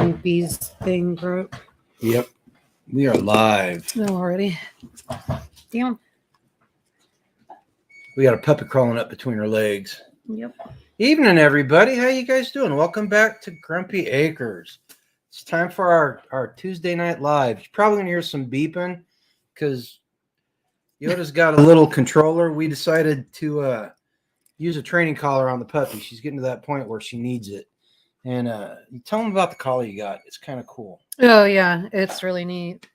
dang bees thing broke. Yep. We are live. No, already. Damn. We got a puppy crawling up between her legs. Yep. Evening, everybody. How you guys doing? Welcome back to Grumpy Acres. It's time for our Tuesday night live. You're probably going to hear some beeping because Yoda's got a little controller. We decided to use a training collar on the puppy. She's getting to that point where she needs it. And you tell them about the collar you got. It's kind of cool. Oh, yeah. It's really neat.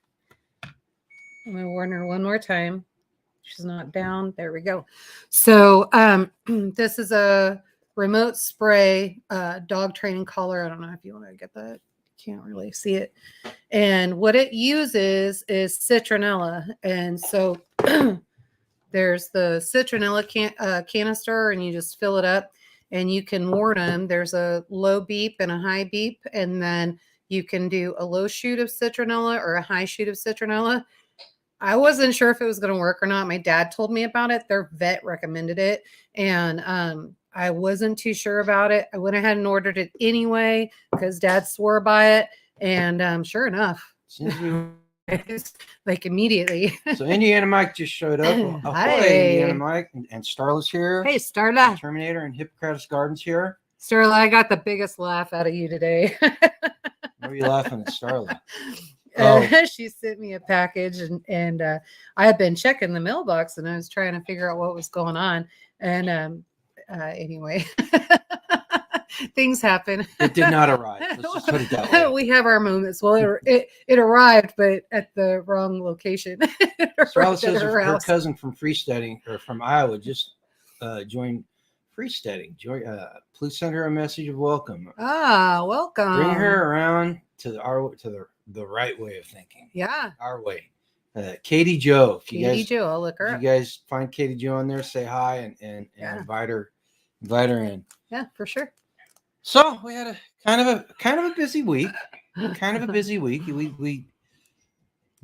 I'm going to warn her one more time. She's not down. There we go. So this is a remote spray dog training collar. I don't know if you want to get that. Can't really see it. And what it uses is citronella. And so there's the citronella canister, and you just fill it up and you can warn them. There's a low beep and a high beep. And then you can do a low shoot of citronella or a high shoot of citronella. I wasn't sure if it was going to work or not. My dad told me about it. Their vet recommended it. And I wasn't too sure about it. I went ahead and ordered it anyway because Dad swore by it. And sure enough, like immediately. So Indiana Mike just showed up. Hi, Indiana Mike. And Starla's here. Hey, Starla. Terminator and Hippocrates Gardens here. Starla, I got the biggest laugh out of you today. Why are you laughing at Starla? Oh. She sent me a package and I had been checking the mailbox and I was trying to figure out what was going on. And anyway, things happen. It did not arrive. Let's just put it that way. We have our moments. Well, it arrived, but at the wrong location. Starla says her cousin from freesteading or from Iowa just joined freesteading. Please send her a message of welcome. Ah, welcome. Bring her around to the right way of thinking. Yeah. Our way. Katie Joe. Katie Joe, I'll look her up. If you guys find Katie Joe on there, say hi and yeah. invite her in. Yeah, for sure. So we had a kind of a busy week. We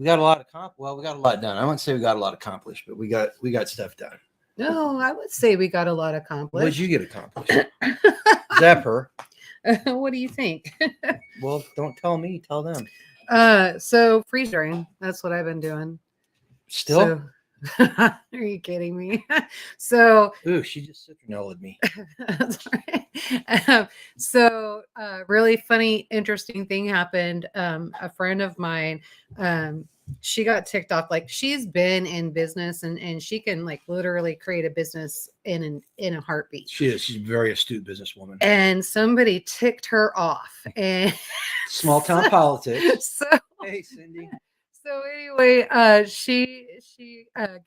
got a lot we got a lot done. I wouldn't say we got a lot accomplished, but we got stuff done. No, I would say we got a lot accomplished. What did you get accomplished? Zap her. What do you think? Well, don't tell me, tell them. So freeze drying. That's what I've been doing. Still? Are you kidding me? So ooh, she just citronella'd me. That's right. So really funny, interesting thing happened. A friend of mine, she got ticked off. Like she's been in business and she can like literally create a business in a heartbeat. She's a very astute businesswoman. And somebody ticked her off. And small town politics. So hey, Cindy. So anyway, she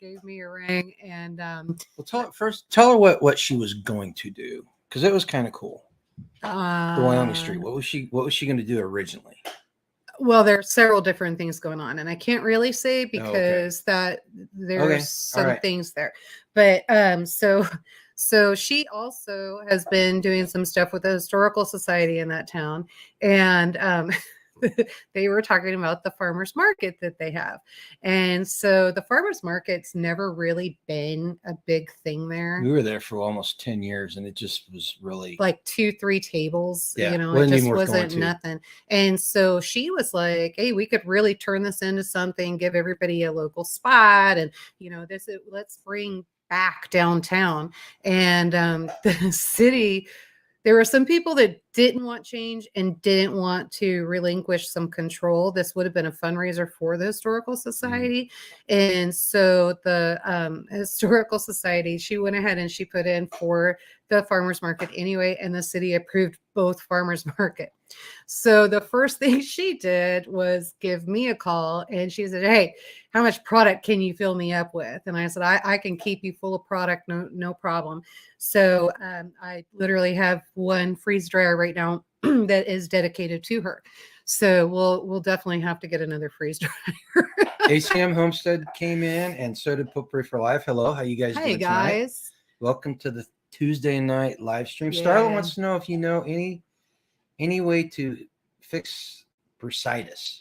gave me a ring and well, tell her what she was going to do because it was kind of cool. The Wyoming Street. What was she going to do originally? Well, there are several different things going on, and I can't really say because there's some things there. But so she also has been doing some stuff with the Historical Society in that town, and they were talking about the farmers market that they have. And so the farmers market's never really been a big thing there. We were there for almost 10 years and it just was really like 2-3 tables, yeah, it just wasn't nothing. And so she was like, hey, we could really turn this into something, give everybody a local spot. And, let's bring back downtown. And the city, there were some people that didn't want change and didn't want to relinquish some control. This would have been a fundraiser for the Historical Society. Mm-hmm. And so the Historical Society, she went ahead and she put in for the farmers market anyway, and the city approved both farmers market. So the first thing she did was give me a call and she said, hey, how much product can you fill me up with? And I said, I can keep you full of product. No problem. So I literally have one freeze dryer right now that is dedicated to her. So we'll definitely have to get another freeze dryer. ACM Homestead came in and so did Potpourri for Life. Hello. How you guys doing tonight? Hey guys. Welcome to the Tuesday night live stream. Yeah. Starla wants to know if you know any way to fix bursitis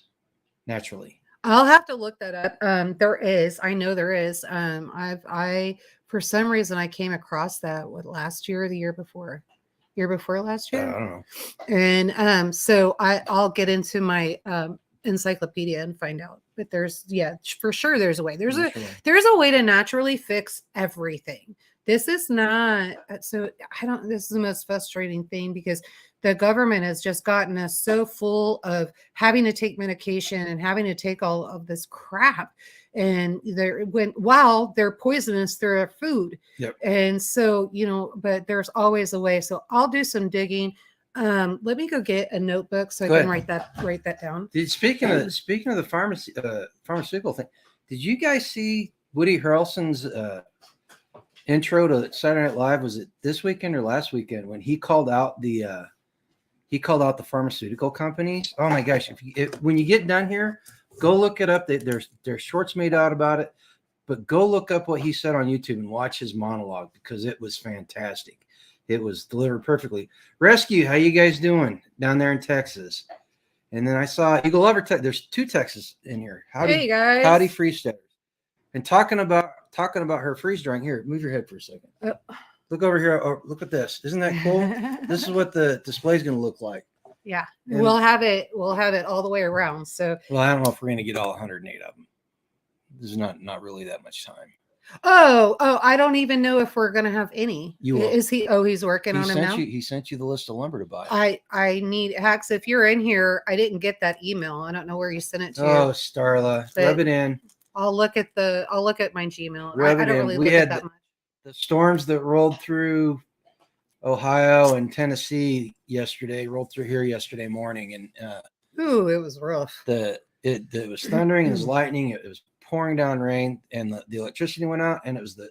naturally. I'll have to look that up. There is. I know there is. I for some reason I came across that last year or the year before. Year before last I year. don't know. And so I'll get into my encyclopedia and find out. But there's for sure there's a way. There's a way to naturally fix everything. This is not so I don't this is the most frustrating thing because the government has just gotten us so full of having to take medication and having to take all of this crap. And while they're poisonous through our food. Yep. And so, but there's always a way. So I'll do some digging. Let me go get a notebook so I can write that down. Speaking of the pharmaceutical thing, did you guys see Woody Harrelson's intro to Saturday Night Live? Was it this weekend or last weekend when he called out the pharmaceutical companies? Oh my gosh! When you get done here, go look it up. There's shorts made out about it, but go look up what he said on YouTube and watch his monologue because it was fantastic. It was delivered perfectly. Rescue, how you guys doing down there in Texas? And then I saw Eagle Lover. There's 2 Texas in here. Howdy, hey guys. Howdy, freeze-steaders. And talking about her freeze drying. Here, move your head for a second. Look over here. Oh, look at this. Isn't that cool? This is what the display is going to look like. Yeah, and we'll have it all the way around. So, well, I don't know if we're going to get all 108 of them. There's not really that much time. Oh, I don't even know if we're going to have any. You will. Is he? Oh, he's working on them now. He sent you the list of lumber to buy. I need Hacks. If you're in here, I didn't get that email. I don't know where you sent it to. Oh, Starla, rub it in. I'll look at my Gmail. Rub I it don't in. really We look had at that much. The storms that rolled through Ohio and Tennessee yesterday rolled through here yesterday morning, and ooh, it was rough. It was thundering, it was lightning, it was pouring down rain, and the electricity went out, and it was the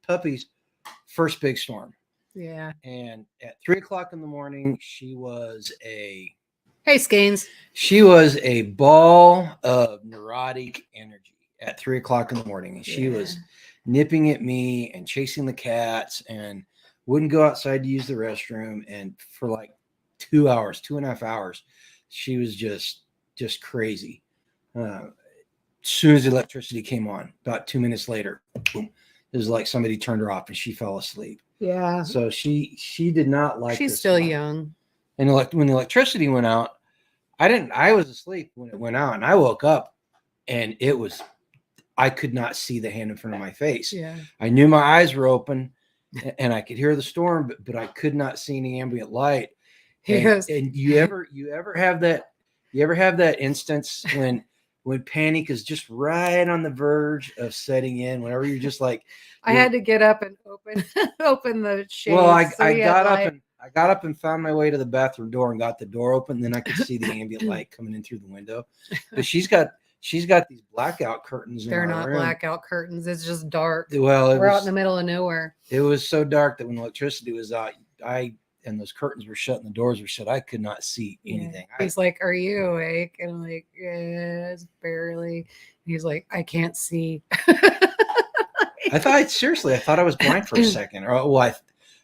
puppy's first big storm. Yeah. And at 3:00 in the morning, she was a Skeens. She was a ball of neurotic energy at 3:00 in the morning, and she was nipping at me and chasing the cats and wouldn't go outside to use the restroom. And for like 2.5 hours, she was just crazy. As soon as the electricity came on, about 2 minutes later, boom, it was like somebody turned her off and she fell asleep. Yeah. So she did not like. She's still young. And when the electricity went out, I was asleep when it went out, and I woke up, and I could not see the hand in front of my face. Yeah. I knew my eyes were open, and I could hear the storm, but I could not see any ambient light. And you ever have that? You ever have that instance when panic is just right on the verge of setting in? Whenever you're just like, I had to get up and open the shades. Well, I got up and found my way to the bathroom door and got the door open. And then I could see the ambient light coming in through the window. But she's got these blackout curtains. They're not blackout curtains. It's just dark. Well, we're out in the middle of nowhere. It was so dark that when electricity was out, and those curtains were shut and the doors were shut, I could not see anything. He's like, "Are you awake?" And I'm like, "Yes, barely." He's like, "I can't see." I thought I was blind for a second. Or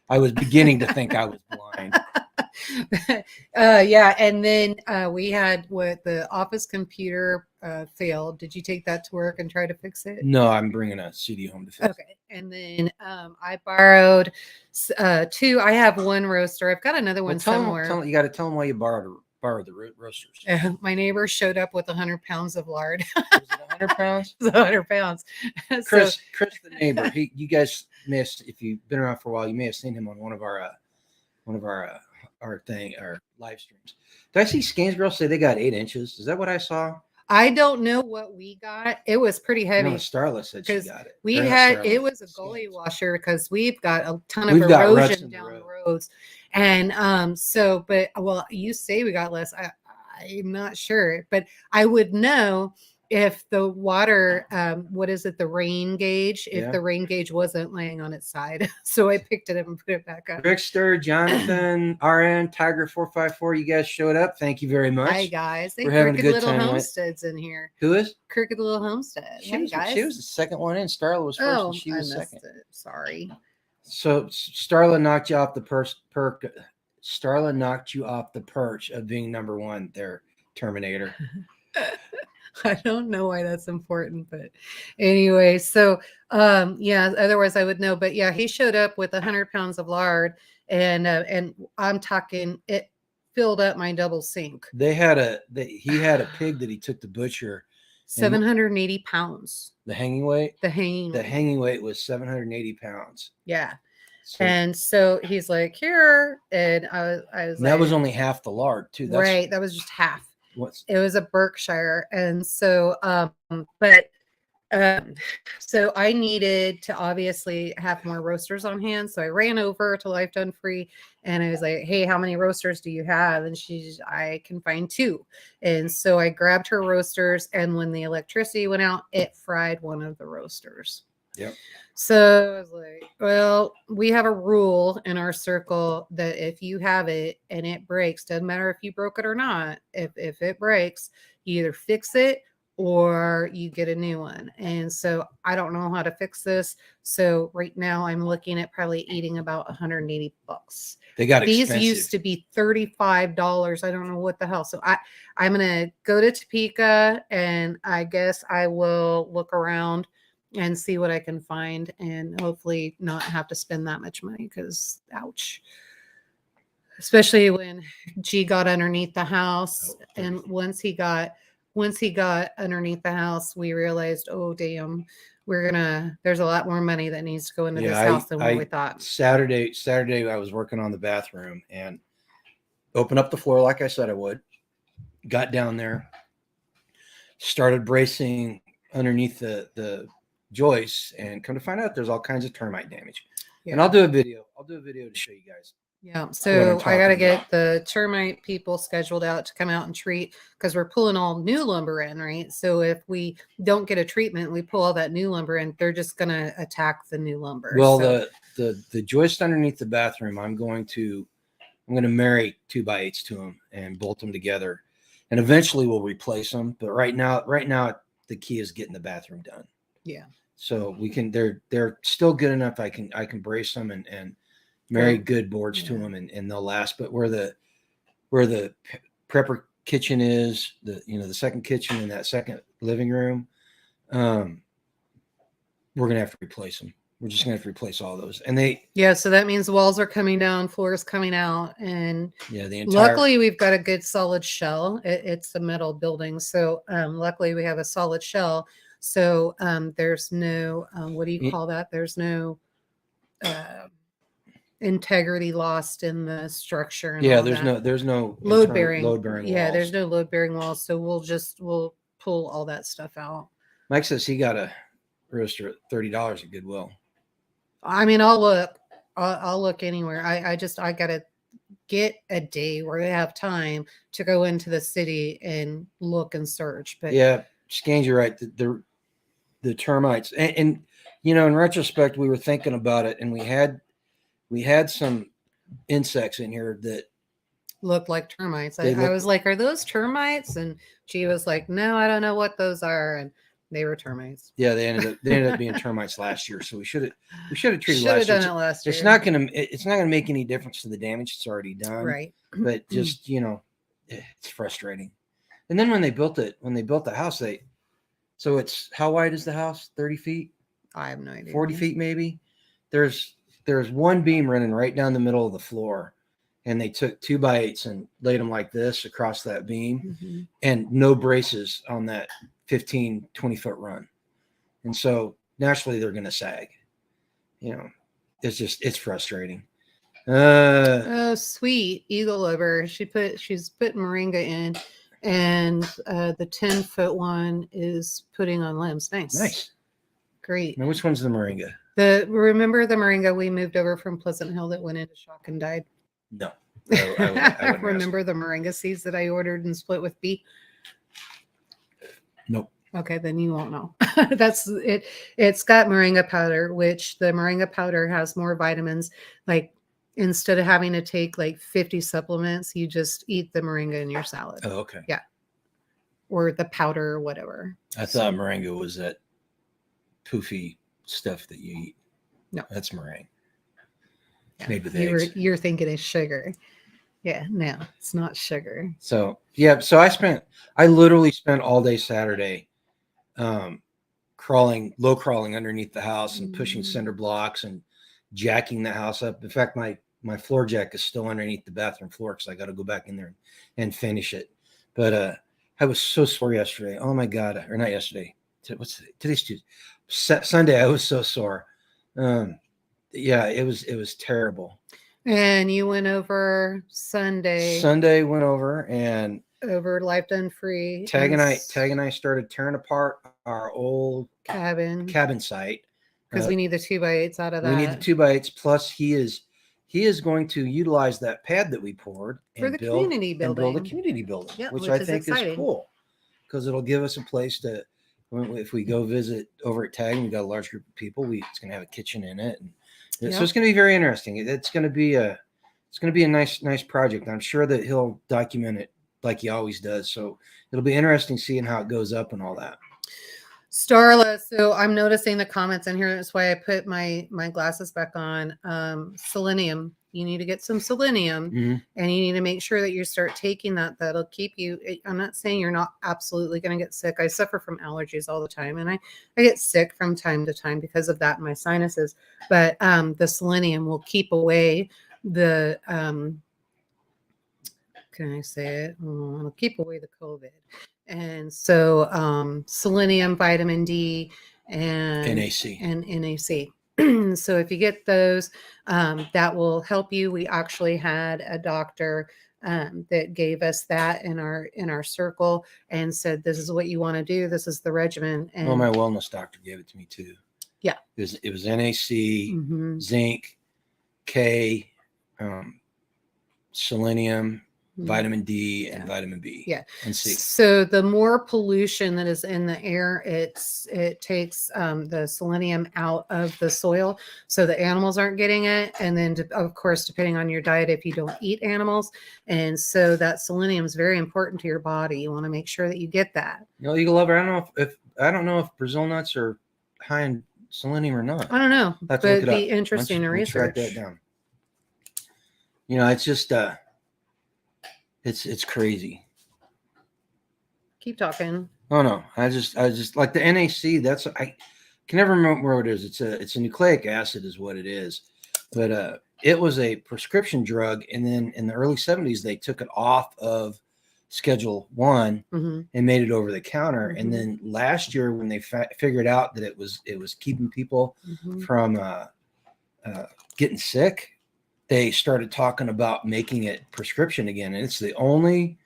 I was beginning to think I was blind. Yeah, and then we had the office computer failed. Did you take that to work and try to fix it? No, I'm bringing a CD home to fix. Okay, and then I borrowed 2. I have one roaster. I've got another one somewhere. You got to tell them why you borrowed the roasters. My neighbor showed up with 100 pounds of lard. Was it 100 pounds? It was 100 pounds. Chris, the neighbor. You guys missed, if you've been around for a while, you may have seen him on one of our live streams. Did I see Skanes Girl say they got 8 inches? Is that what I saw? I don't know what we got. It was pretty heavy. No, Starla said she got it. It was a gully washer because we've got a ton of erosion down the roads. And you say we got less. I'm not sure, but I would know if the water, the rain gauge, if the rain gauge wasn't laying on its side. So I picked it up and put it back up. Rickster, Jonathan, RN, Tiger 454, you guys showed up. Thank you very much. Hi, guys. We're having a good time. Homestead's in here. Who is? Crooked Little Homestead. She was the second one in. Starla was first and she was second. Sorry. So Starla knocked you off the Starla knocked you off the perch of being number one there, Terminator. I don't know why that's important, but anyway, so otherwise I would know. But yeah, he showed up with 100 pounds of lard, and I'm talking it filled up my double sink. He had a pig that he took to butcher. 780 pounds. The hanging weight. The hanging weight was 780 pounds. Yeah. So, and so he's like, here, and I was like, that was only half the lard too. Right, that was just half. What's It was a Berkshire, and so but so I needed to obviously have more roasters on hand. So I ran over to Life Done Free and I was like, hey, how many roasters do you have? And I can find 2. And so I grabbed her roasters, and when the electricity went out, it fried one of the roasters. Yep. So I was like, well, we have a rule in our circle that if you have it and it breaks, doesn't matter if you broke it or not, if it breaks, you either fix it or you get a new one. And so I don't know how to fix this. So right now I'm looking at probably eating about $180. They got These expensive. used to be $35. I don't know what the hell. So I'm going to go to Topeka, and I guess I will look around and see what I can find, and hopefully not have to spend that much money, because ouch. Especially when G got underneath the house. And once he got underneath the house, we realized, oh damn, there's a lot more money that needs to go into this house than what we thought. Saturday I was working on the bathroom and opened up the floor like I said I would. Got down there, started bracing underneath the joists, and come to find out there's all kinds of termite damage. Yeah. And I'll do a video to show you guys. Yeah, so I got to get the termite people scheduled out to come out and treat, because we're pulling all new lumber in, right? So if we don't get a treatment, we pull all that new lumber in, they're just going to attack the new lumber. Well, so the joist underneath the bathroom, I'm going to marry 2x8s to them and bolt them together, and eventually we'll replace them. But right now the key is getting the bathroom done. Yeah. So we can. They're still good enough. I can brace them and marry good boards to them, and they'll last. But where the prepper kitchen is, the second kitchen and that second living room, we're gonna have to replace them. We're just gonna have to replace all those. And so that means walls are coming down, floors coming out, and luckily we've got a good solid shell. It's a metal building, so luckily we have a solid shell. So there's no what do you call that? There's no integrity lost in the structure. And there's no load bearing walls. There's no load bearing walls. So we'll pull all that stuff out. Mike says he got a roaster at $30 at Goodwill. I mean, I'll look anywhere. I gotta get a day where I have time to go into the city and look and search. But yeah, Scan's, you're right. The termites, and in retrospect, we were thinking about it, and we had some insects in here that looked like termites. I was like, are those termites? And she was like, no, I don't know what those are. And they were termites. Yeah, they ended up being termites last year. So we should have treated last year. Done it last year. It's not gonna make any difference to the damage that's already done. Right. But just it's frustrating. And then when they built the house, so it's, how wide is the house? 30 feet? I have no idea. 40 feet maybe. There's one beam running right down the middle of the floor, and they took 2x8s and laid them like this across that beam, and no braces on that 15-20 foot run. And so naturally they're going to sag. It's frustrating. Oh, sweet eagle lover. She's putting moringa in, and the 10-foot one is putting on limbs. Nice. Great. Now, which one's the moringa? Remember the moringa we moved over from Pleasant Hill that went into shock and died? No. I remember the moringa seeds that I ordered and split with B? Nope. Okay, then you won't know. That's it. It's got moringa powder, which the moringa powder has more vitamins. Like, instead of having to take like 50 supplements, you just eat the moringa in your salad. Oh, okay. Yeah. Or the powder or whatever. I thought moringa was that poofy stuff that you eat. No. That's meringue. Yeah. Made with eggs. You're thinking it's sugar. Yeah, no, it's not sugar. So I literally spent all day Saturday low crawling underneath the house and pushing cinder blocks and jacking the house up. In fact, my my floor jack is still underneath the bathroom floor because I got to go back in there and finish it. But I was so sore yesterday. Oh my God. Or not yesterday. Today's Tuesday. Sunday, I was so sore. Yeah, it was terrible. And you went over Sunday. Sunday went over and over Life Done Free. Tag and I started tearing apart our old cabin site because we need the 2x8s out of that. We need the 2x8s. Plus, he is going to utilize that pad that we poured for the community building, build a community building, yep, which I think is cool because it'll give us a place to. If we go visit over at Tag and we got a large group of people, it's going to have a kitchen in it, and so it's going to be very interesting. It's going to be a nice project. I'm sure that he'll document it like he always does. So it'll be interesting seeing how it goes up and all that. Starla, so I'm noticing the comments in here. That's why I put my glasses back on. Selenium. You need to get some selenium, and you need to make sure that you start taking that. That'll keep you. I'm not saying you're not absolutely going to get sick. I suffer from allergies all the time, and I get sick from time to time because of that in my sinuses. But the selenium will keep away the can I say it? It'll keep away the COVID. And so selenium, vitamin D, and NAC. So if you get those, that will help you. We actually had a doctor that gave us that in our circle and said, this is what you want to do. This is the regimen. And well, my wellness doctor gave it to me too. Yeah. It was NAC, zinc, K, selenium, vitamin D, and vitamin B, and C. So the more pollution that is in the air, it takes the selenium out of the soil, so the animals aren't getting it. And then, of course, depending on your diet, if you don't eat animals, and so that selenium is very important to your body. You want to make sure that you get that. Eagle Lover, I don't know if Brazil nuts are high in selenium or not. I don't know, but it'd be interesting to research. Write that down. It's just it's crazy. Keep talking. Oh no, I just like the NAC. I can never remember what it is. It's a nucleic acid is what it is, but it was a prescription drug, and then in the early 70s they took it off of Schedule 1 and made it over the counter. And then last year when they figured out that it was keeping people from getting sick, they started talking about making it prescription again. And it's the only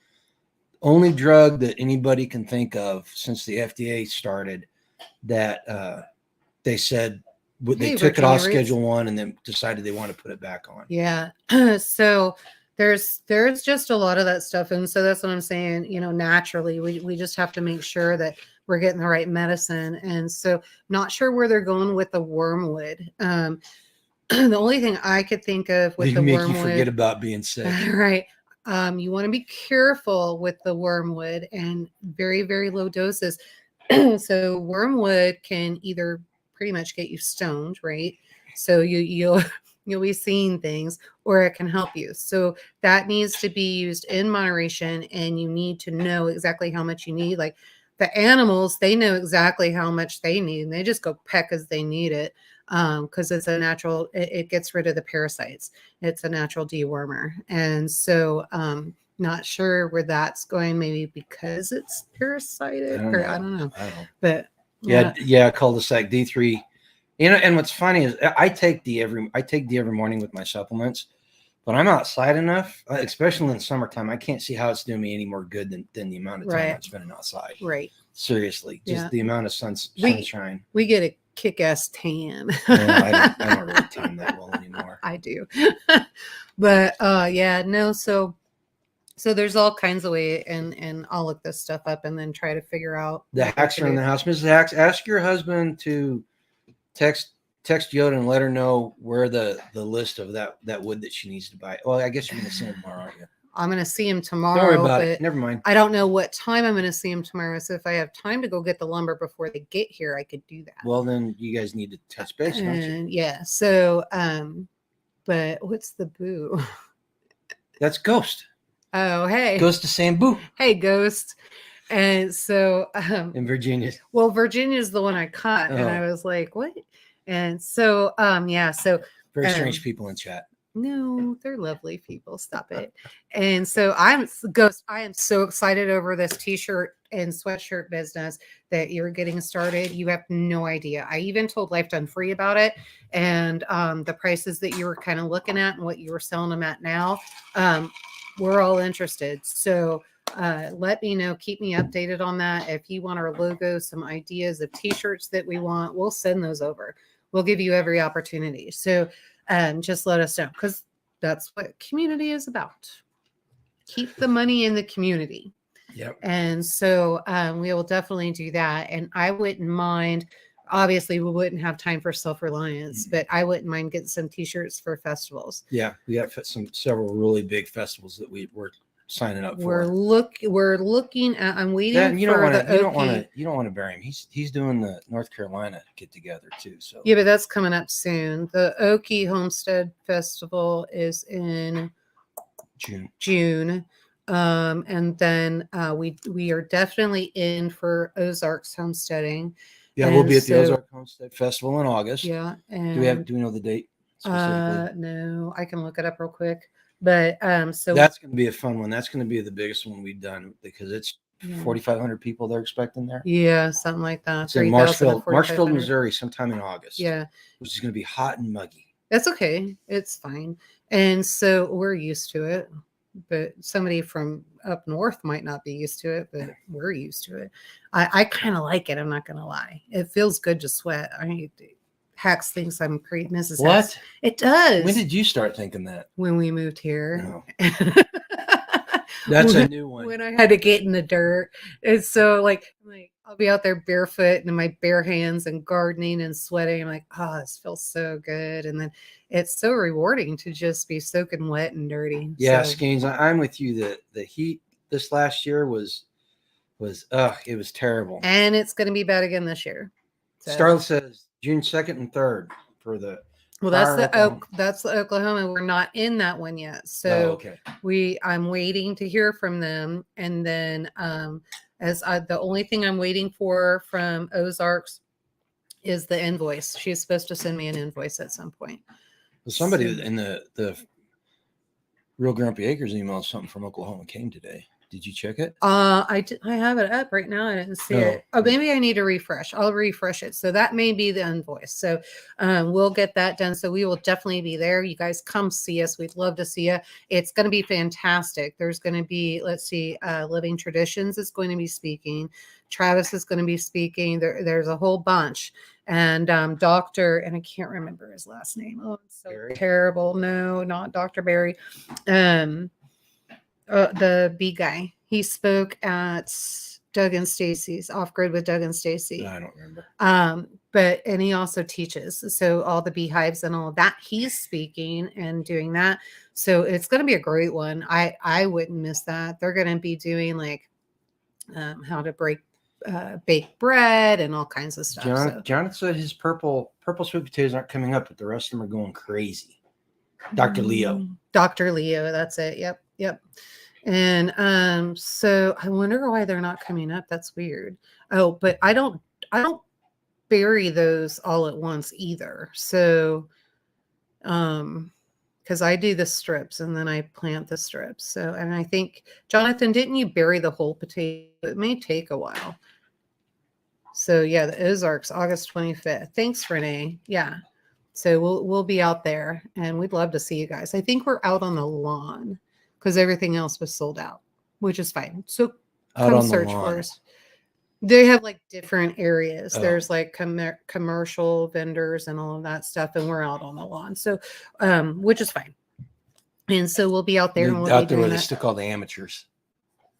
drug that anybody can think of since the FDA started that they said they took it off Schedule 1 and then decided they want to put it back on. Yeah. So there's just a lot of that stuff. And so that's what I'm saying, naturally, we just have to make sure that we're getting the right medicine. And so not sure where they're going with the wormwood. The only thing I could think of with the wormwood, you forget about being sick, right? You want to be careful with the wormwood and very, very low doses. So wormwood can either pretty much get you stoned, right? So you'll be seeing things, or it can help you. So that needs to be used in moderation, and you need to know exactly how much you need. Like the animals, they know exactly how much they need, and they just go peck as they need it. Because it's a natural, it gets rid of the parasites. It's a natural dewormer. And so not sure where that's going, maybe because it's parasitic, I don't know. But yeah, cul-de-sac D3. And what's funny is I take D every morning with my supplements, but I'm outside enough, especially in the summertime. I can't see how it's doing me any more good than the amount of time I'm spending outside. Right. Seriously, just the amount of sunshine. We get a kick-ass tan. I don't really tan that well anymore. I do. But so there's all kinds of ways, and I'll look this stuff up and then try to figure out the hacks are in the house. Mrs. Hacks, ask your husband to text Yoda and let her know where the list of that wood that she needs to buy. Well, I guess you're gonna see him tomorrow, aren't you? I'm going to see him tomorrow. Don't worry about it. Never mind. I don't know what time I'm going to see him tomorrow. So if I have time to go get the lumber before they get here, I could do that. Well, then you guys need to touch base, don't you? Yeah. So, but what's the boo? That's Ghost. Oh, hey. Ghost of Sambu. Hey, Ghost. And so. In Virginia. Well, Virginia is the one I caught. And I was like, what? And so, so. Very strange people in chat. No, they're lovely people. Stop it. And so Ghost, I am so excited over this t-shirt and sweatshirt business that you're getting started. You have no idea. I even told Life Done Free about it, and the prices that you were kind of looking at and what you were selling them at now. We're all interested. So let me know. Keep me updated on that. If you want our logo, some ideas of t-shirts that we want, we'll send those over. We'll give you every opportunity. So just let us know, because that's what community is about. Keep the money in the community. Yep. And so we will definitely do that. And I wouldn't mind, obviously, we wouldn't have time for self-reliance, but I wouldn't mind getting some t-shirts for festivals. Yeah, we got several really big festivals that we're signing up for. We're looking at. I'm waiting Then you for don't want to bury him. He's doing the North Carolina get together too. So yeah, but that's coming up soon. The Okie Homestead Festival is in June. And then we are definitely in for Ozarks homesteading. Yeah, and we'll be at the Ozark Homestead Festival in August. Yeah. And do we know the date specifically? No, I can look it up real quick. But so that's going to be a fun one. That's going to be the biggest one we've done, because it's 4,500 people they're expecting there. Yeah, something like that. It's in Marshfield, Missouri, sometime in August. Yeah, which is going to be hot and muggy. That's okay. It's fine. And so we're used to it. But somebody from up north might not be used to it, but we're used to it. I kind of like it. I'm not going to lie. It feels good to sweat. Hacks thinks I'm creepy. Mrs. What? Hacks. It does. When did you start thinking that? When we moved here. No. That's a new one. When I had to get in the dirt. And so like I'll be out there barefoot and in my bare hands and gardening and sweating. I'm like, oh, this feels so good. And then it's so rewarding to just be soaking wet and dirty. Yeah, Skeens, I'm with you. The heat this last year was it was terrible. And it's going to be bad again this year. So. Starlet says June 2nd and 3rd for the. Well, that's the Oklahoma. We're not in that one yet. So I'm waiting to hear from them. And then the only thing I'm waiting for from Ozarks is the invoice. She's supposed to send me an invoice at some point. Well, somebody in the Real Grumpy Acres email, something from Oklahoma came today. Did you check it? I have it up right now. I didn't see it. Oh, maybe I need to refresh. I'll refresh it. So that may be the invoice. So we'll get that done. So we will definitely be there. You guys come see us. We'd love to see you. It's going to be fantastic. There's going to be, Living Traditions is going to be speaking. Travis is going to be speaking. There's a whole bunch. And Dr. and I can't remember his last name. Oh, it's so Barry? Terrible. No, not Dr. Barry. The bee guy. He spoke at Doug and Stacy's Off Grid with Doug and Stacy. I don't remember. And he also teaches. So all the beehives and all of that, he's speaking and doing that. So it's going to be a great one. I wouldn't miss that. They're going to be doing how to bake bread and all kinds of stuff. Jonathan said his purple sweet potatoes aren't coming up, but the rest of them are going crazy. Dr. Leo. Dr. Leo, that's it. Yep. And so I wonder why they're not coming up. That's weird. Oh, but I don't bury those all at once either. So because I do the strips and then I plant the strips. So, and I think, Jonathan, didn't you bury the whole potato? It may take a while. So yeah, the Ozarks, August 25th. Thanks, Renee. Yeah. So we'll be out there and we'd love to see you guys. I think we're out on the lawn because everything else was sold out, which is fine. So come search for us. They have different areas. Oh. There's commercial vendors and all of that stuff. And we're out on the lawn. So, which is fine. And so we'll be out there. And we'll out there where they stick all the amateurs.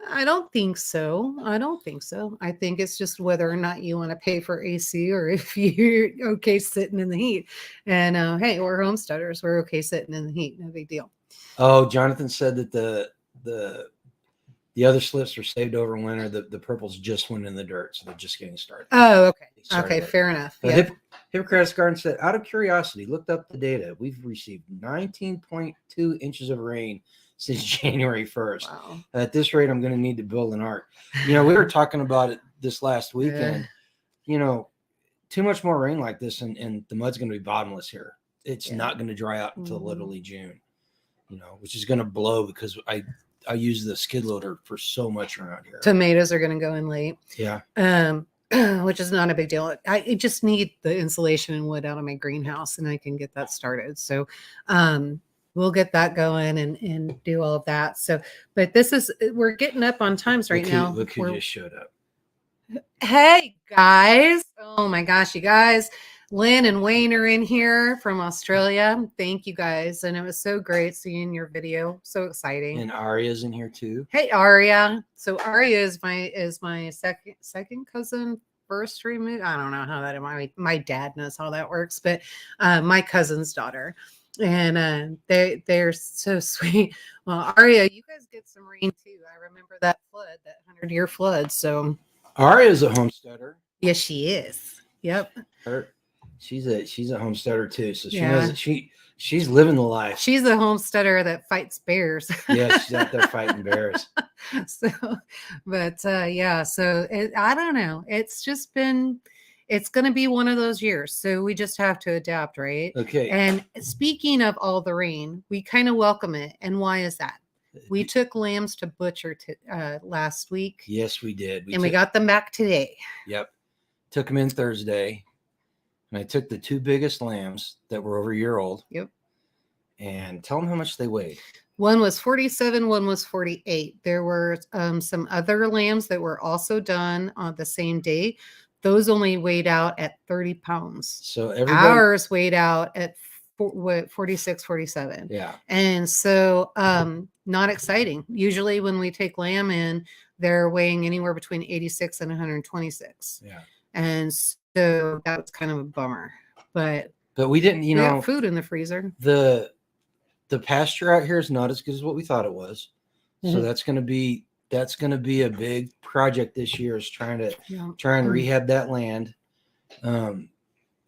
I don't think so. I think it's just whether or not you want to pay for AC or if you're okay sitting in the heat. And hey, we're homesteaders. We're okay sitting in the heat. No big deal. Oh, Jonathan said that the other slips were saved over winter. The purples just went in the dirt, so they're just getting started. Oh, okay. Okay, fair enough. Hippocrates Garden said, out of curiosity, looked up the data. We've received 19.2 inches of rain since January 1st. Wow. At this rate, I'm going to need to build an ark. We were talking about it this last weekend. Too much more rain like this, and the mud's going to be bottomless here. it's Yeah. not going to dry out until Mhm. literally June, which is going to blow because I use the skid loader for so much around here. Tomatoes are going to go in late. Yeah. Which is not a big deal. I just need the insulation and wood out of my greenhouse and I can get that started. So we'll get that going and do all of that. So, but we're getting up on times right now. Look who just showed up. Hey guys. Oh my gosh, you guys. Lynn and Wayne are in here from Australia. Thank you guys. And it was so great seeing your video. So exciting. And Aria's in here too. Hey Aria. So Aria is my second cousin, first removed. I don't know how that my dad knows how that works, but my cousin's daughter. And they're so sweet. Well, Aria, you guys get some rain too. I remember that flood, that 100-year flood. So Aria's a homesteader. Yes, she is. Yep. She's a homesteader too. So she knows that she's living the life. She's a homesteader that fights bears. Yeah, she's out there fighting bears. So, but yeah, so I don't know. It's going to be one of those years. So we just have to adapt, right? Okay. And speaking of all the rain, we kind of welcome it. And why is that? We took lambs to butcher last week. Yes, we did. We got them back today. Yep. Took them in Thursday. And I took the two biggest lambs that were over a year old. Yep. And tell them how much they weighed. One was 47, one was 48. There were some other lambs that were also done on the same day. Those only weighed out at 30 pounds. So ours weighed out at 46, 47. Yeah. And so not exciting. Usually when we take lamb in, they're weighing anywhere between 86 and 126. Yeah. And so that was kind of a bummer. But we didn't, we got food in the freezer. The pasture out here is not as good as what we thought it was. Mm-hmm. So that's going to be a big project this year, is trying to rehab that land. And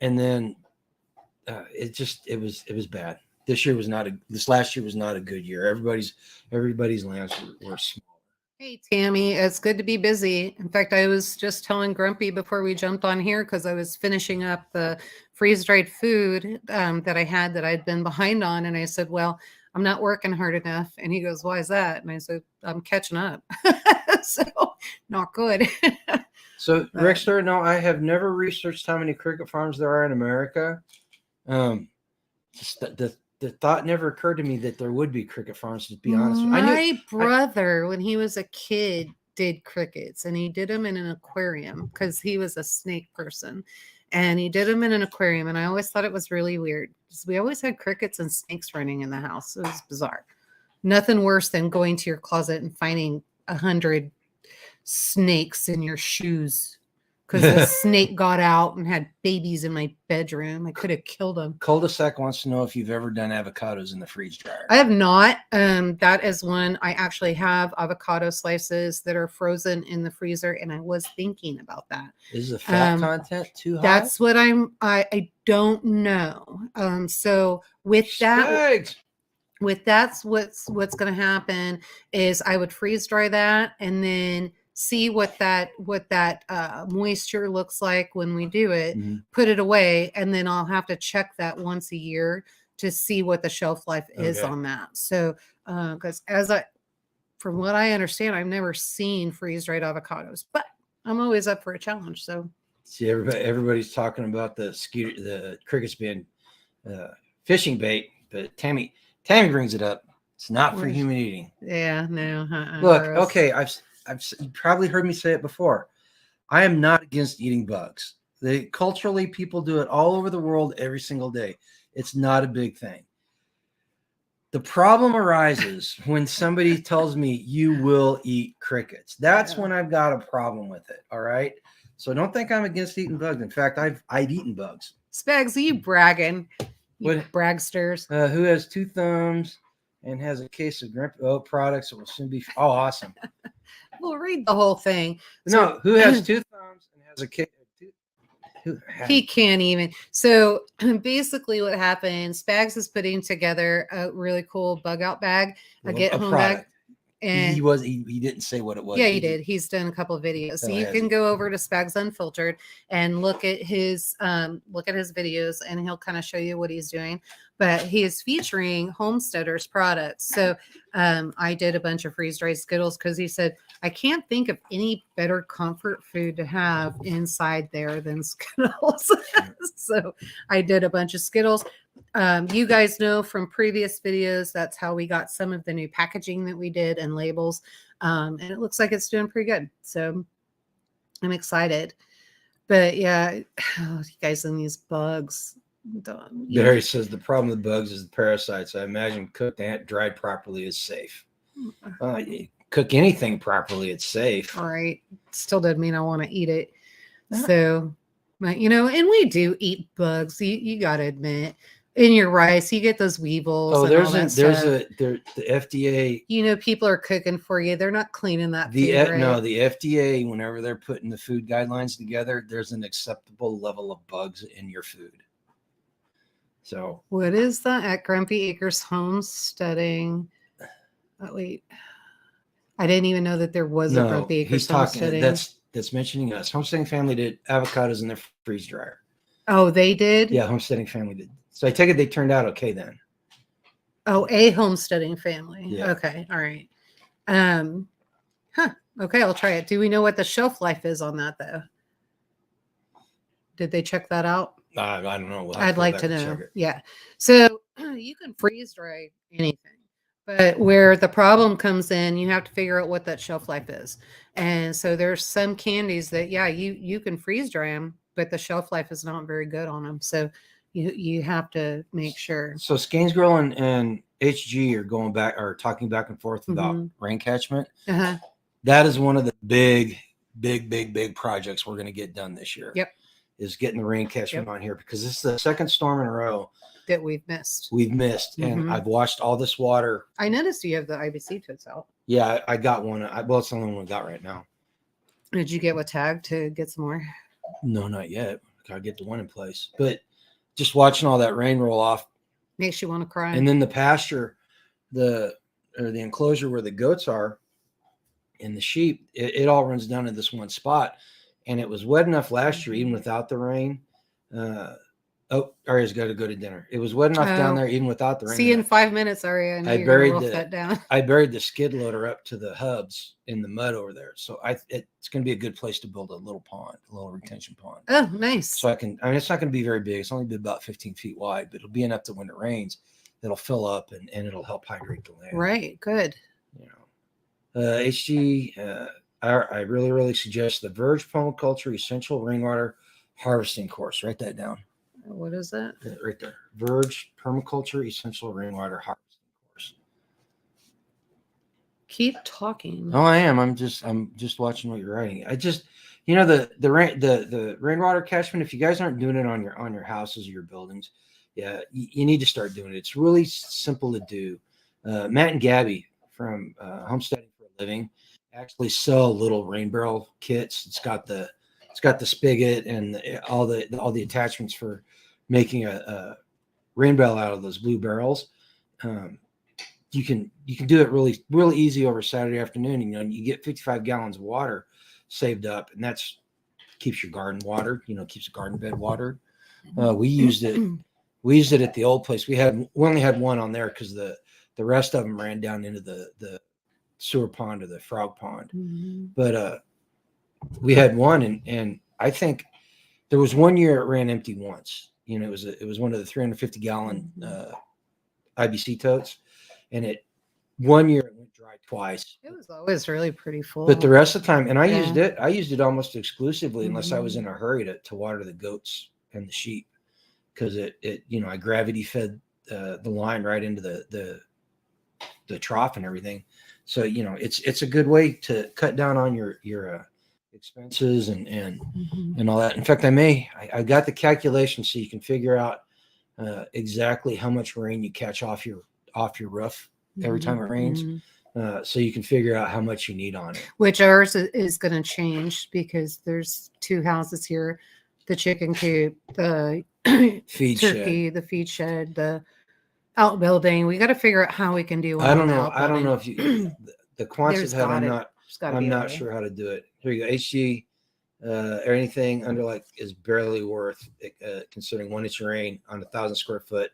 then it was bad. This last year was not a good year. Everybody's lands were small. Hey, Tammy, it's good to be busy. In fact, I was just telling Grumpy before we jumped on here, because I was finishing up the freeze-dried food that I had that I'd been behind on. And I said, well, I'm not working hard enough. And he goes, why is that? And I said, I'm catching up. So not good. So Rexler, no, I have never researched how many cricket farms there are in America. Just the thought never occurred to me that there would be cricket farms, to be honest. My brother, when he was a kid, did crickets, and he did them in an aquarium because he was a snake person. And he did them in an aquarium. And I always thought it was really weird because we always had crickets and snakes running in the house. It was bizarre. Nothing worse than going to your closet and finding 100 snakes in your shoes, because the snake got out and had babies in my bedroom. I could have killed them. Cul-de-sac wants to know if you've ever done avocados in the freeze dryer. I have not. That is one. I actually have avocado slices that are frozen in the freezer, and I was thinking about that. Is the fat content too high? That's what I don't know. So with that, what's going to happen is I would freeze dry that and then see what that moisture looks like when we do it, put it away, and then I'll have to check that once a year to see what the shelf life is on that. So, because from what I understand, I've never seen freeze-dried avocados, but I'm always up for a challenge. So, see, everybody's talking about the crickets being fishing bait, but Tammy brings it up. It's not for human eating. Yeah, no. Look, okay, you probably heard me say it before. I am not against eating bugs. Culturally, people do it all over the world every single day. It's not a big thing. The problem arises when somebody tells me you will eat crickets. That's when I've got a problem with it. All right. So don't think I'm against eating bugs. In fact, I've eaten bugs. Spags, are you bragging? You bragsters. Who has 2 thumbs and has a case of products that will soon be awesome. We'll read the whole thing. No, who has 2 thumbs and has a case? He can't even. So basically what happened, Spags is putting together a really cool bug out bag, a get home bag. And he didn't say what it was. yeah, he did. He's done a couple of videos. So you can go over to Spags Unfiltered and look at his videos, and he'll kind of show you what he's doing. But he is featuring Homesteaders products. So I did a bunch of freeze-dried Skittles because he said, I can't think of any better comfort food to have inside there than Skittles. So I did a bunch of Skittles. You guys know from previous videos, that's how we got some of the new packaging that we did and labels. And it looks like it's doing pretty good. So I'm excited. But yeah, you guys and these bugs. Barry says the problem with bugs is the parasites. I imagine cooked and dried properly is safe. You cook anything properly, it's safe. All right. Still doesn't mean I want to eat it. So, but and we do eat bugs. You got to admit. In your rice, you get those weevils. Oh, and the FDA. People are cooking for you. They're not cleaning that food, right? No, the FDA, whenever they're putting the food guidelines together, there's an acceptable level of bugs in your food. So what is that at Grumpy Acres Homesteading? Oh, wait, I didn't even know that there was a Grumpy Acres Homesteading. That's mentioning us. Homesteading family did avocados in their freeze dryer. Oh, they did? Yeah, Homesteading family did. So I take it they turned out okay then. Oh, a Homesteading family. Yeah. Okay. All right. Okay, I'll try it. Do we know what the shelf life is on that though? Did they check that out? I don't know. I'd like to know. Yeah. So you can freeze dry anything, but where the problem comes in, you have to figure out what that shelf life is. And so there's some candies that, yeah, you can freeze dry them, but the shelf life is not very good on them. So you have to make sure. So Scanes Grill and HG are talking back and forth about rain catchment. Uh-huh. That is one of the big projects we're going to get done this year. Yep. Is getting the rain catchment on here, because this is the second storm in a row that we've missed. And I've watched all this water. I noticed you have the IBC totes out. Yeah, I got one. It's the only one I got right now. Did you get with tag to get some more? No, not yet. Gotta get the one in place. But just watching all that rain roll off makes you want to cry. And then the pasture, the enclosure where the goats are and the sheep, it all runs down to this one spot. And it was wet enough last year, even without the rain. Aria's got to go to dinner. It was wet enough down there, even without the rain. See you in 5 minutes, Aria. I buried the skid loader up to the hubs in the mud over there. So it's going to be a good place to build a little pond, a little retention pond. Oh, nice. So it's not going to be very big. It's only be about 15 feet wide, but it'll be enough that when it rains, it'll fill up and it'll help hydrate the land. Right. Good. HG, I really, really suggest the Verge Permaculture Essential Rainwater Harvesting Course. Write that down. What is that? Right there. Verge Permaculture Essential Rainwater Harvesting Course. Keep talking. Oh, I am. I'm just watching what you're writing. I just, the rainwater catchment. If you guys aren't doing it on your houses or your buildings, yeah, you need to start doing it. It's really simple to do. Matt and Gabby from Homesteading for a Living actually sell little rain barrel kits. It's got the spigot and all the attachments for making a rain barrel out of those blue barrels. You can do it really, really easy over Saturday afternoon. You get 55 gallons of water saved up, and that's keeps your garden watered. Keeps the garden bed watered. We used it at the old place. We only had one on there because the rest of them ran down into the sewer pond or the frog pond. But we had one, and I think there was one year it ran empty once. It was one of the 350 gallon IBC totes, and one year it went dry twice. It was always really pretty full. But the rest of the time, and I used it almost exclusively unless I was in a hurry to water the goats and the sheep, because I gravity fed the line right into the trough and everything. So it's a good way to cut down on your expenses and all that. In fact, I got the calculation so you can figure out exactly how much rain you catch off your roof every time it rains. So you can figure out how much you need on it. Which ours is going to change because there's 2 houses here: the chicken coop, the feed turkey, shed. The feed shed, the outbuilding. We got to figure out how we can do. I don't know if you the Quonset There's hut, gotta I'm be a not way. sure how to do it. Here you go. HG or anything under like is barely worth considering 1 inch of rain on 1,000 square foot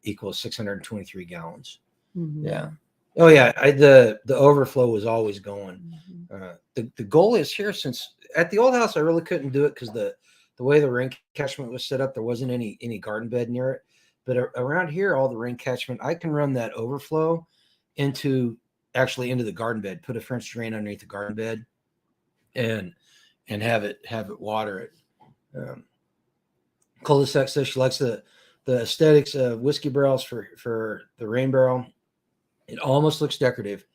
equals 623 gallons. Mhm. Yeah. Oh yeah. The overflow was always going. Mhm. The goal is here, since at the old house I really couldn't do it because the way the rain catchment was set up, there wasn't any garden bed near it. But around here, all the rain catchment, I can run that overflow into the garden bed, put a French drain underneath the garden bed, and have it water it. Cul-de-sac says she likes the aesthetics of whiskey barrels for the rain barrel. It almost looks decorative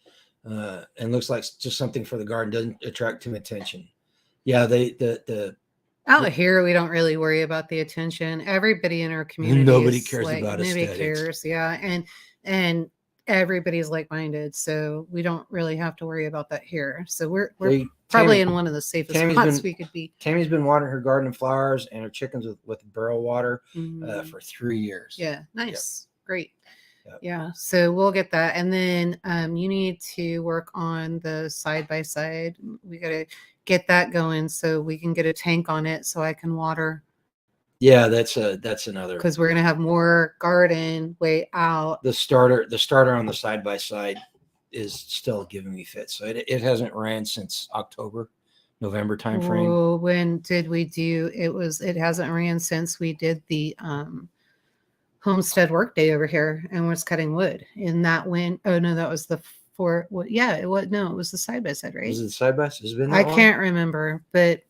and looks like just something for the garden. Doesn't attract too much attention. Yeah, Out here, we don't really worry about the attention. Everybody in our community nobody is cares like, about nobody aesthetics. cares, yeah, and everybody's like-minded, so we don't really have to worry about that here. So we're probably in one of the safest spots we could be. Tammy's been watering her garden and flowers and her chickens with barrel water Mhm. for 3 years. Yeah, nice, great. Yep. Yeah, so we'll get that, and then you need to work on the side by side. We got to get that going so we can get a tank on it so I can water. Yeah, that's another, because we're gonna have more garden way out. the starter on the side by side is still giving me fits. So it hasn't ran since November timeframe. Oh, when did we do it? It hasn't ran since we did the Homestead work day over here and was cutting wood. And that went, oh no, that was the yeah, it was, no, it was the side by side, right? Was it side by side? Has it been that I long? can't remember, but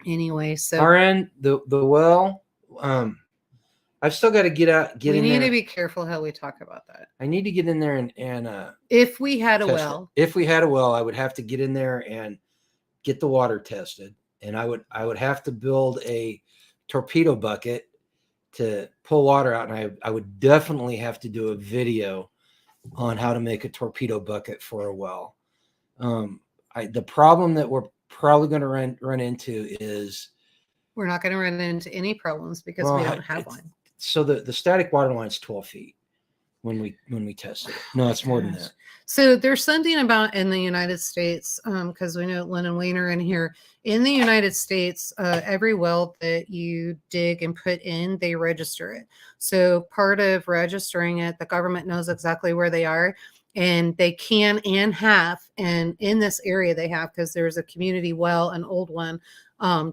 anyway, so Our end, the well, I've still got to get we in need there. to be careful how we talk about that. I need to get in there and if we had a test well, it. If we had a well, I would have to get in there and get the water tested, and I would have to build a torpedo bucket to pull water out, and I would definitely have to do a video on how to make a torpedo bucket for a well. The problem that we're probably going to run into is we're not going to run into any problems because we don't have one. So the static water line is 12 feet when we tested it. No, it's more than that. So there's something about in the United States, because we know Lynn and Wayne are in here. In the United States, every well that you dig and put in, they register it. So part of registering it, the government knows exactly where they are, and they can and have, and in this area they have, because there's a community well, an old one,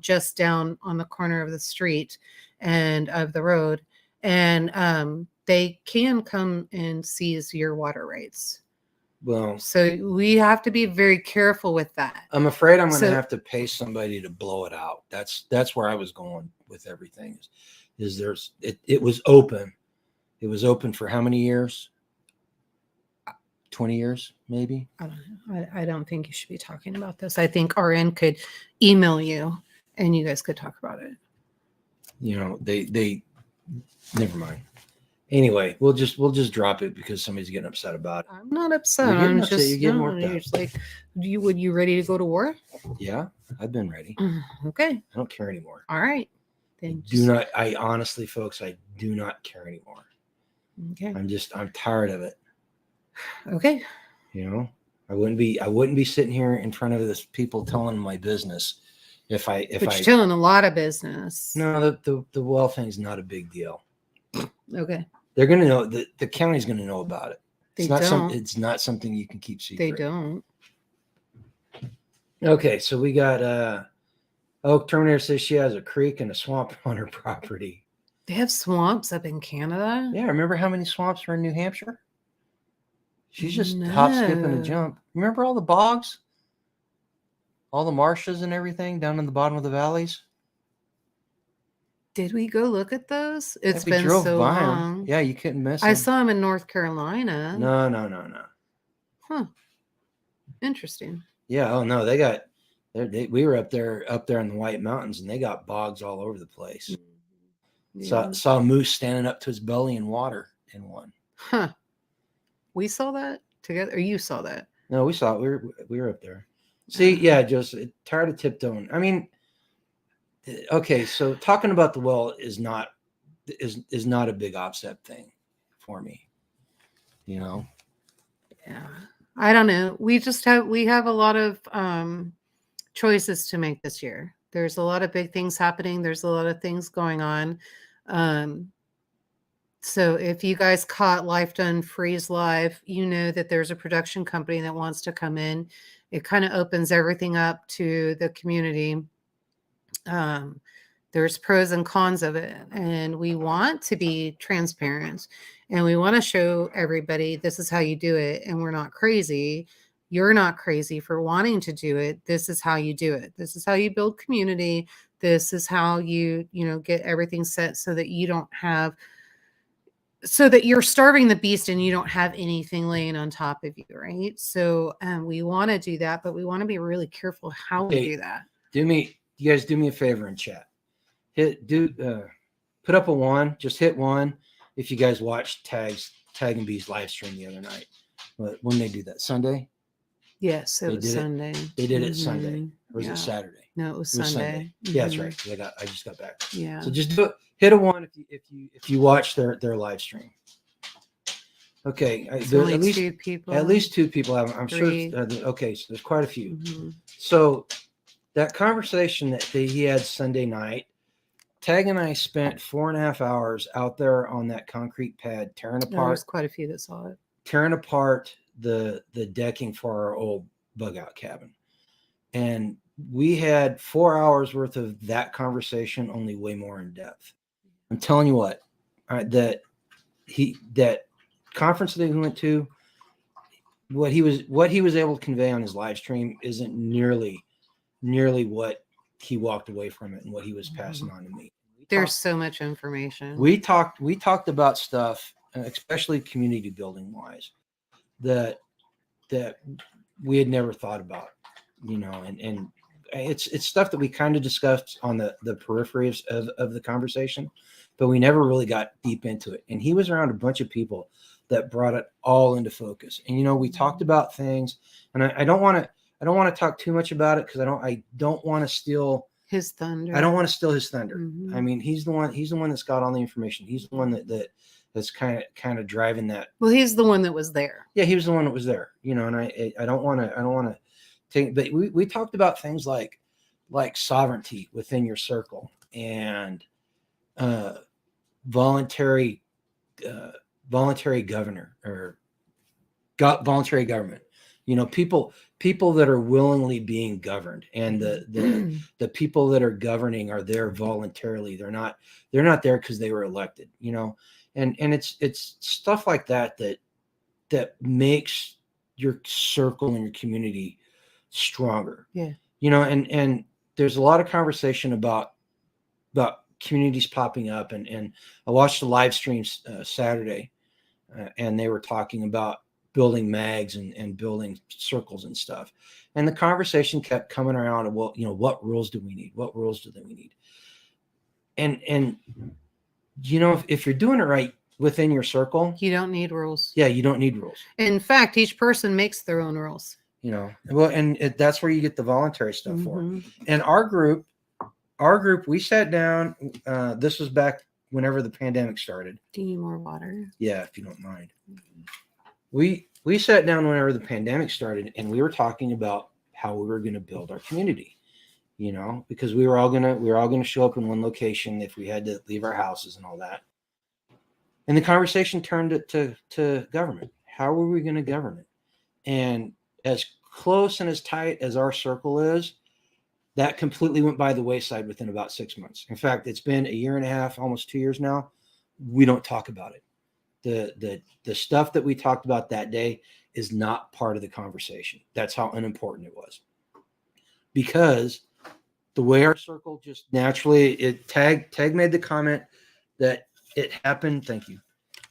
just down on the corner of the street and of the road, and they can come and seize your water rights. Well, so we have to be very careful with that. I'm afraid I'm going to have to pay somebody to blow it out. That's where I was going with everything. It was open. It was open for how many years? 20 years, maybe. I don't know. I don't think you should be talking about this. I think RN could email you and you guys could talk about it. You know, they never mind. Anyway, we'll just drop it because somebody's getting upset about it. I'm not upset. You're getting worked up. It's like, would you ready to go to war? Yeah, I've been ready. Okay. I don't care anymore. All right. Then I honestly, folks, I do not care anymore. Okay. I'm tired of it. Okay. You know, I wouldn't be sitting here in front of this people telling my business if you're telling a lot of business. No, the well thing's not a big deal. Okay. They're going to know, the county's going to know about it. It's not something you can keep secret. They don't. Okay, so we got Oak Terminator says she has a creek and a swamp on her property. They have swamps up in Canada? Yeah, remember how many swamps are in New Hampshire? She's just hop, skip, and a jump. Remember all the bogs? All the marshes and everything down in the bottom of the valleys? Did we go look at those? It's been so long. Yeah, you couldn't miss them. I saw them in North Carolina. No. Huh. Interesting. Yeah. Oh no, we were up there in the White Mountains, and they got bogs all over the place. Yeah. Saw a moose standing up to his belly in water in one. Huh. We saw that together, or you saw that? No, we saw it. We were up there. See, yeah, just tired of tiptoeing. I mean, okay, so talking about the well is not a big offset thing for me, you know. Yeah. I don't know. We have a lot of choices to make this year. There's a lot of big things happening. There's a lot of things going on. Um, so if you guys caught Life Done Freeze Live, you know that there's a production company that wants to come in. It kind of opens everything up to the community. Um, there's pros and cons of it, and we want to be transparent, and we want to show everybody this is how you do it, and we're not crazy. You're not crazy for wanting to do it. This is how you do it. This is how you build community. This is how you get everything set so that you don't have so that you're starving the beast and you don't have anything laying on top of you, right? So we want to do that, but we want to be really careful how we do that. You guys do me a favor in chat. Put up a 1, just hit 1 if you guys watched Tag and B's live stream the other night. When they do that, Sunday? Yes, it was Sunday. They did it Sunday. Or was it Saturday? No, it was Sunday. Yeah, that's right. I just got back. Yeah. So just hit a 1 if you watch their live stream. Okay, only at least 2 people. At least 2 people have. I'm 3. Sure. Okay, so there's quite a few. So that conversation that he had Sunday night, Tag and I spent 4.5 hours out there on that concrete pad tearing apart. There's quite a few that saw it. Tearing apart the decking for our old bug out cabin. And we had 4 hours worth of that conversation, only way more in depth. I'm telling you what, that conference that he went to, what he was able to convey on his live stream isn't nearly what he walked away from it and what he was passing on to me. There's so much information. We talked about stuff, especially community building wise, that we had never thought about, and it's stuff that we kind of discussed on the periphery of the conversation, but we never really got deep into it. And he was around a bunch of people that brought it all into focus. And we talked about things, and I don't want to talk too much about it because I don't want to steal his thunder. I don't want to steal his thunder. Mm-hmm. I mean, he's the one that's got all the information. He's the one that's kind of driving that. Well, he's the one that was there. Yeah, he was the one that was there. And I don't want to take. But we talked about things like sovereignty within your circle and voluntary governor or voluntary government. People that are willingly being governed, and the people that are governing are there voluntarily. They're not there because they were elected. And it's stuff like that makes your circle and your community stronger. Yeah. And there's a lot of conversation about communities popping up, and I watched the live streams Saturday, and they were talking about building mags and building circles and stuff. And the conversation kept coming around of, well, what rules do we need? What rules do we need? And if you're doing it right within your circle, you don't need rules. Yeah, you don't need rules. In fact, each person makes their own rules. That's where you get the voluntary stuff for. And our group, we sat down. This was back whenever the pandemic started. Do you need more water? Yeah, if you don't mind. We sat down whenever the pandemic started, and we were talking about how we were going to build our community, because we were all going to show up in one location if we had to leave our houses and all that. And the conversation turned it to government. How are we going to govern it? And as close and as tight as our circle is, that completely went by the wayside within about 6 months. In fact, it's been 1.5 years, almost 2 years now. We don't talk about it. The stuff that we talked about that day is not part of the conversation. That's how unimportant it was. Because the way our circle just naturally, Tag made the comment that it happened. Thank you.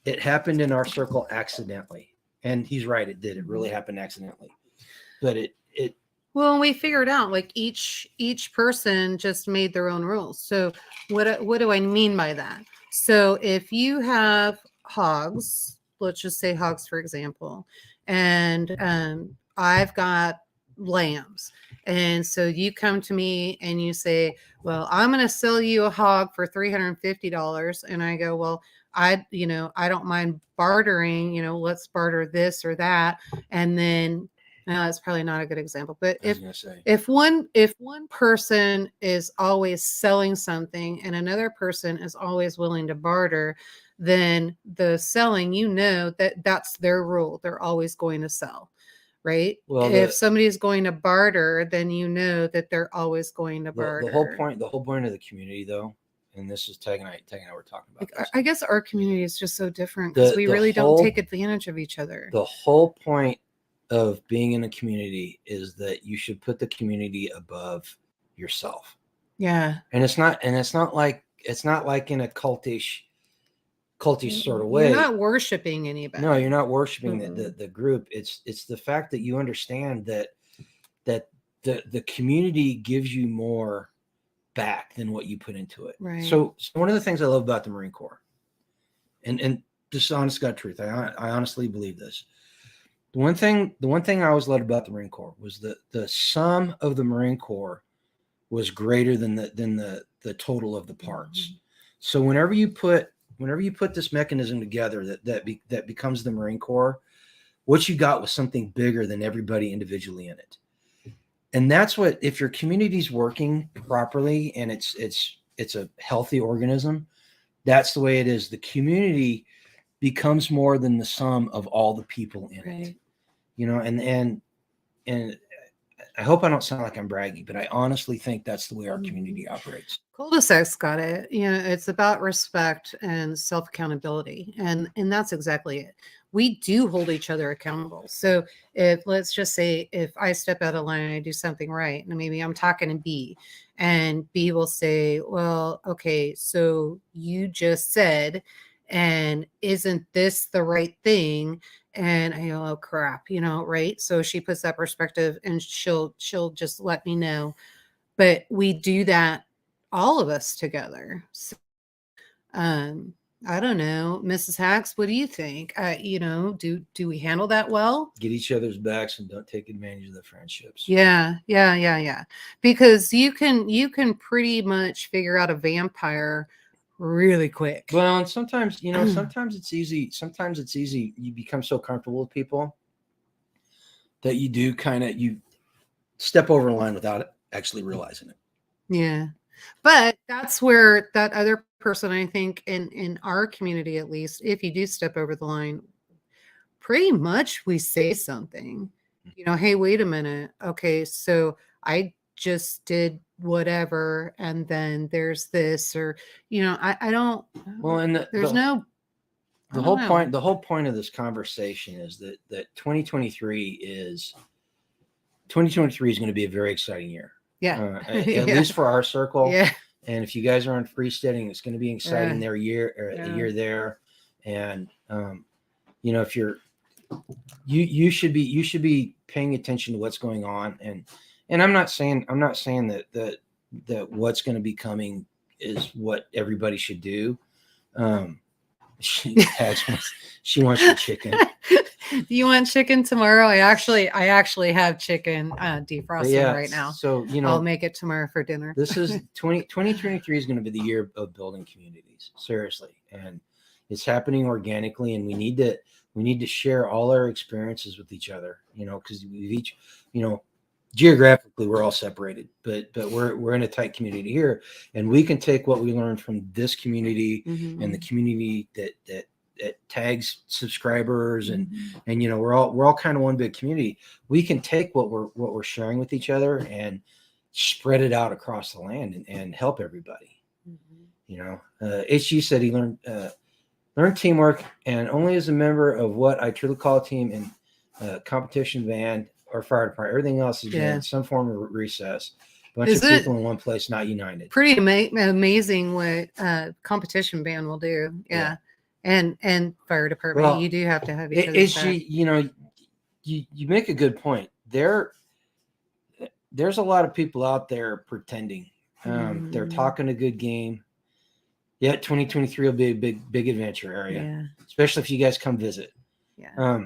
It happened in our circle accidentally. And he's right. It did. It really happened accidentally. But well, we figured out each person just made their own rules. So what do I mean by that? So if you have hogs, let's just say hogs, for example, and I've got lambs, And so you come to me and you say, well, I'm going to sell you a hog for $350. And I go, well, I don't mind bartering, let's barter this or that. And then that's probably not a good example, but if one person is always selling something and another person is always willing to barter, then the selling, that's their rule. They're always going to sell. Right. Well, if somebody's going to barter, then that they're always going to barter. The whole point of the community, though, and this is Tag and I were talking about. Like, I guess our community is just so different because we really don't take advantage of each other. The whole point of being in a community is that you should put the community above yourself. Yeah. And it's not like in a cultish sort of way. You're not worshiping anybody. No, you're not worshiping the group. It's the fact that you understand that the community gives you more back than what you put into it. Right. So one of the things I love about the Marine Corps, and just honest God truth, I honestly believe this. The one thing I always loved about the Marine Corps was the sum of the Marine Corps was greater than the total of the parts. Mm-hmm. So whenever you put this mechanism together that becomes the Marine Corps, what you got was something bigger than everybody individually in it. And that's what, if your community's working properly and it's a healthy organism, that's the way it is. The community becomes more than the sum of all the people in it. And I hope I don't sound like I'm bragging, but I honestly think that's the way our community operates. Cul-de-sac's got it. It's about respect and self-accountability. And that's exactly it. We do hold each other accountable. So let's just say if I step out of line and I do something right, and maybe I'm talking to B, and B will say, well, okay, so you just said, and isn't this the right thing? And I go, oh crap, right? So she puts that perspective and she'll just let me know. But we do that, all of us together. So, I don't know, Mrs. Hacks, what do you think? Do we handle that well? Get each other's backs and don't take advantage of the friendships. Yeah. Because you can pretty much figure out a vampire really quick. Well, and sometimes it's easy. Sometimes it's easy. You become so comfortable with people that you do you step over the line without actually realizing it. Yeah. But that's where that other person, I think, in our community, at least, if you do step over the line, pretty much we say something, hey, wait a minute. Okay. So I just did whatever. And then there's this, or, I don't, well, and the whole point of this conversation is that 2023 is going to be a very exciting year. Yeah. At least for our circle. Yeah. And if you guys are on freesteading, it's going to be exciting a year there. And, if you should be paying attention to what's going on. And I'm not saying that what's going to be coming is what everybody should do. She wants your chicken. Do you want chicken tomorrow? I actually have chicken defrosting right now. So, I'll make it tomorrow for dinner. This is 2023 is going to be the year of building communities. Seriously. And it's happening organically, and we need to share all our experiences with each other, because we've each, geographically we're all separated, but we're in a tight community here, and we can take what we learned from this community and the community that tags subscribers and we're all kind of one big community. We can take what we're sharing with each other and spread it out across the land and help everybody. HG said he learned teamwork, and only as a member of what I truly call a team in competition, band, or fire department. Everything else is in some form of recess. Bunch of people in one place, not united. Pretty amazing what competition band will do. Yeah. And fire department. Well, you do have to have each other's back. You make a good point. There's a lot of people out there pretending. They're talking a good game. Yeah, 2023 will be a big adventure area, especially if you guys come visit. Yeah.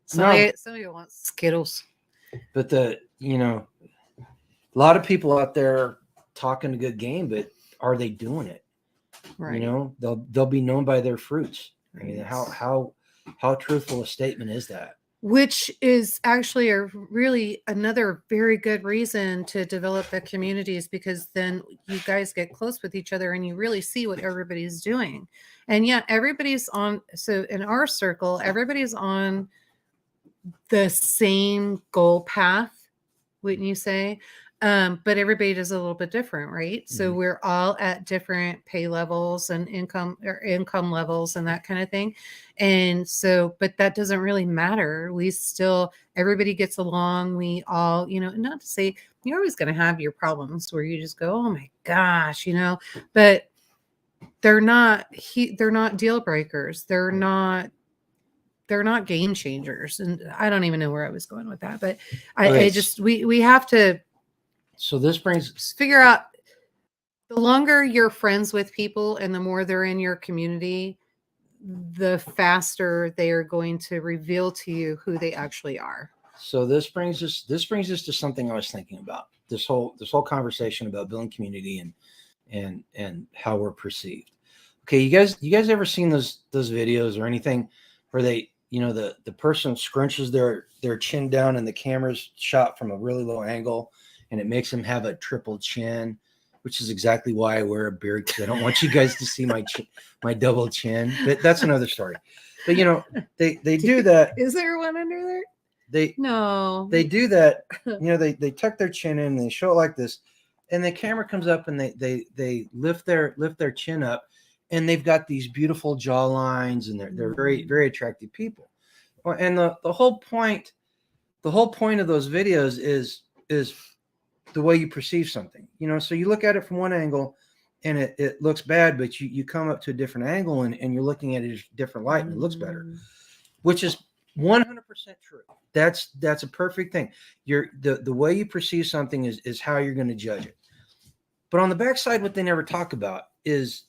Somebody wants Skittles. But a lot of people out there talking a good game, but are they doing it? Right. You know, they'll be known by their fruits. I mean, Right. how truthful a statement is that? Which is actually a really another very good reason to develop the communities, because then you guys get close with each other and you really see what everybody's doing. And yeah, everybody's on. So in our circle, everybody's on the same goal path, wouldn't you say? But everybody does a little bit different, right? So Mhm. we're all at different pay levels and income levels and that kind of thing. And so, but that doesn't really matter. We still, everybody gets along. We all, not to say you're always going to have your problems where you just go, oh my gosh, but they're not deal breakers. They're not game changers. And I don't even know where I was going with that, but I just, we have to, so this brings figure out the longer you're friends with people and the more they're in your community, the faster they are going to reveal to you who they actually are. So this brings us to something I was thinking about. This whole conversation about building community and how we're perceived. Okay, you guys ever seen those videos or anything where they, the person scrunches their chin down and the camera's shot from a really low angle and it makes them have a triple chin, which is exactly why I wear a beard, because I don't want you guys to see my double chin. But that's another story. But they do that. Is there one under there? They No. do that. They tuck their chin in and they show it like this, and the camera comes up and they lift their chin up, and they've got these beautiful jaw lines, and they're very, very attractive people. And the whole point of those videos is the way you perceive something. So you look at it from one angle and it looks bad, but you come up to a different angle and you're looking at it in a different light and it looks better, which is 100% true. That's a perfect thing. The way you perceive something is how you're going to judge it. But on the backside, what they never talk about is,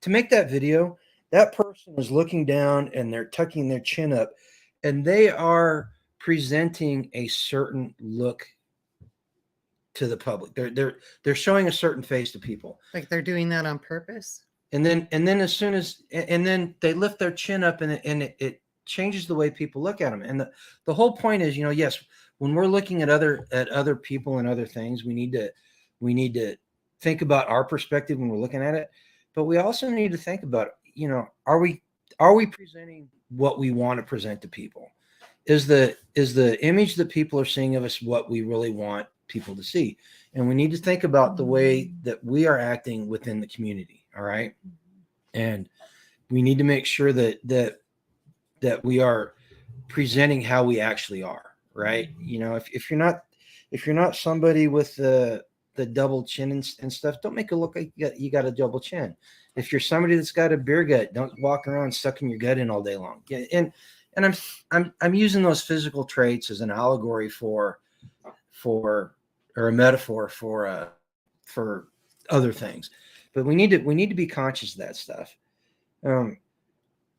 to make that video, that person is looking down and they're tucking their chin up and they are presenting a certain look to the public. They're showing a certain face to people. Like they're doing that on purpose. And then then they lift their chin up and it changes the way people look at them. And the whole point is, yes, when we're looking at other people and other things, we need to think about our perspective when we're looking at it. But we also need to think about, are we presenting what we want to present to people? Is the image that people are seeing of us what we really want people to see? And we need to think about the way that we are acting within the community. All right. And we need to make sure that we are presenting how we actually are. Right. If you're not somebody with the double chin and stuff, don't make it look like you got a double chin. If you're somebody that's got a beer gut, don't walk around sucking your gut in all day long. Yeah, and I'm using those physical traits as an allegory for or a metaphor for other things. But we need to be conscious of that stuff. Virginia,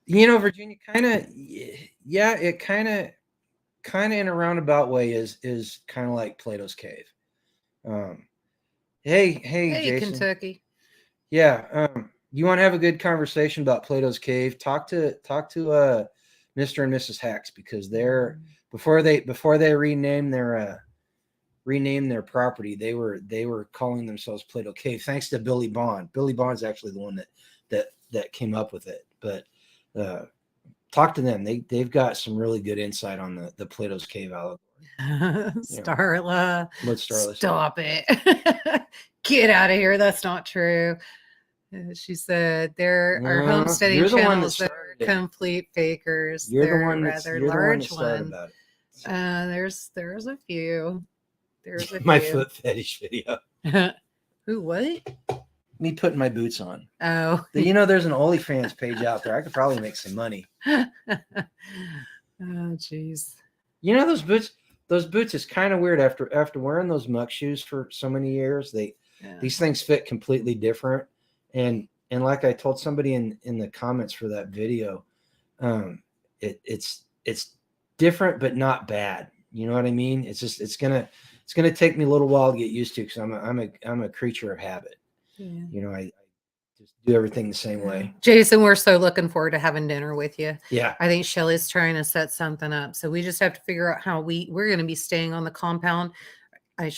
it kind of in a roundabout way is kind of like Plato's cave. Hey, Jason. Kentucky. Yeah. You want to have a good conversation about Plato's cave? Talk to Mr. and Mrs. Hacks, because they're before they renamed their property, they were calling themselves Plato Cave, thanks to Billy Bond. Billy Bond's actually the one that came up with it. But talk to them. They've got some really good insight on the Plato's Cave allegory. Starla, Let's Starla. Stop it. Get out of here. That's not true. She said there are homesteading channels that are complete fakers. You're the one rather large the one that started about it. There's a few. There's a my few. foot fetish video. Who, what? Me putting my boots on. Oh. There's an OnlyFans page out there. I could probably make some money. Oh, jeez. Those boots is kind of weird after wearing those muck shoes for so many years. These things fit completely different. And like I told somebody in the comments for that video, it's different but not bad. You know what I mean? It's just it's gonna it's going to take me a little while to get used to because I'm a creature of habit. Yeah. You know, I just do everything the same way. Jason, we're so looking forward to having dinner with you. Yeah. I think Shelly's trying to set something up. So we just have to figure out how we're going to be staying on the compound. We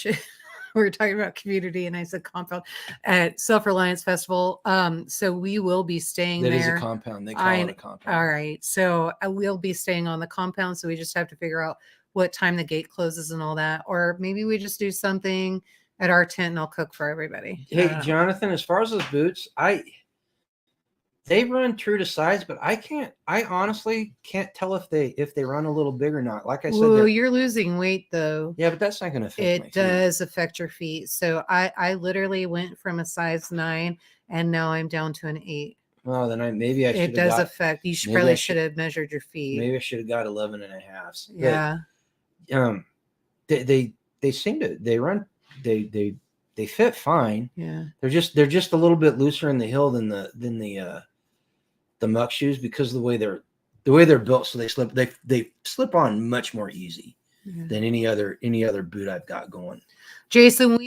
were talking about community and I said compound at Self-Reliance Festival. So we will be staying there. That is a compound. They call it a compound. All right. So we'll be staying on the compound. So we just have to figure out what time the gate closes and all that. Or maybe we just do something at our tent and I'll cook for everybody. Hey, Jonathan, as far as those boots, they run true to size, but I honestly can't tell if they run a little big or not. Like I said, well, you're losing weight though. Yeah, but that's not going to affect my feet. It does affect your feet. So I literally went from a size 9 and now I'm down to an 8. Well, then maybe I should have It does affect. You should have measured your feet. Maybe I should have got 11 and a half. Yeah. But, they seem to they fit fine. Yeah. They're just a little bit looser in the heel than the muck shoes because of the way they're built. So they slip on much more easy than any other boot I've got going. Jason,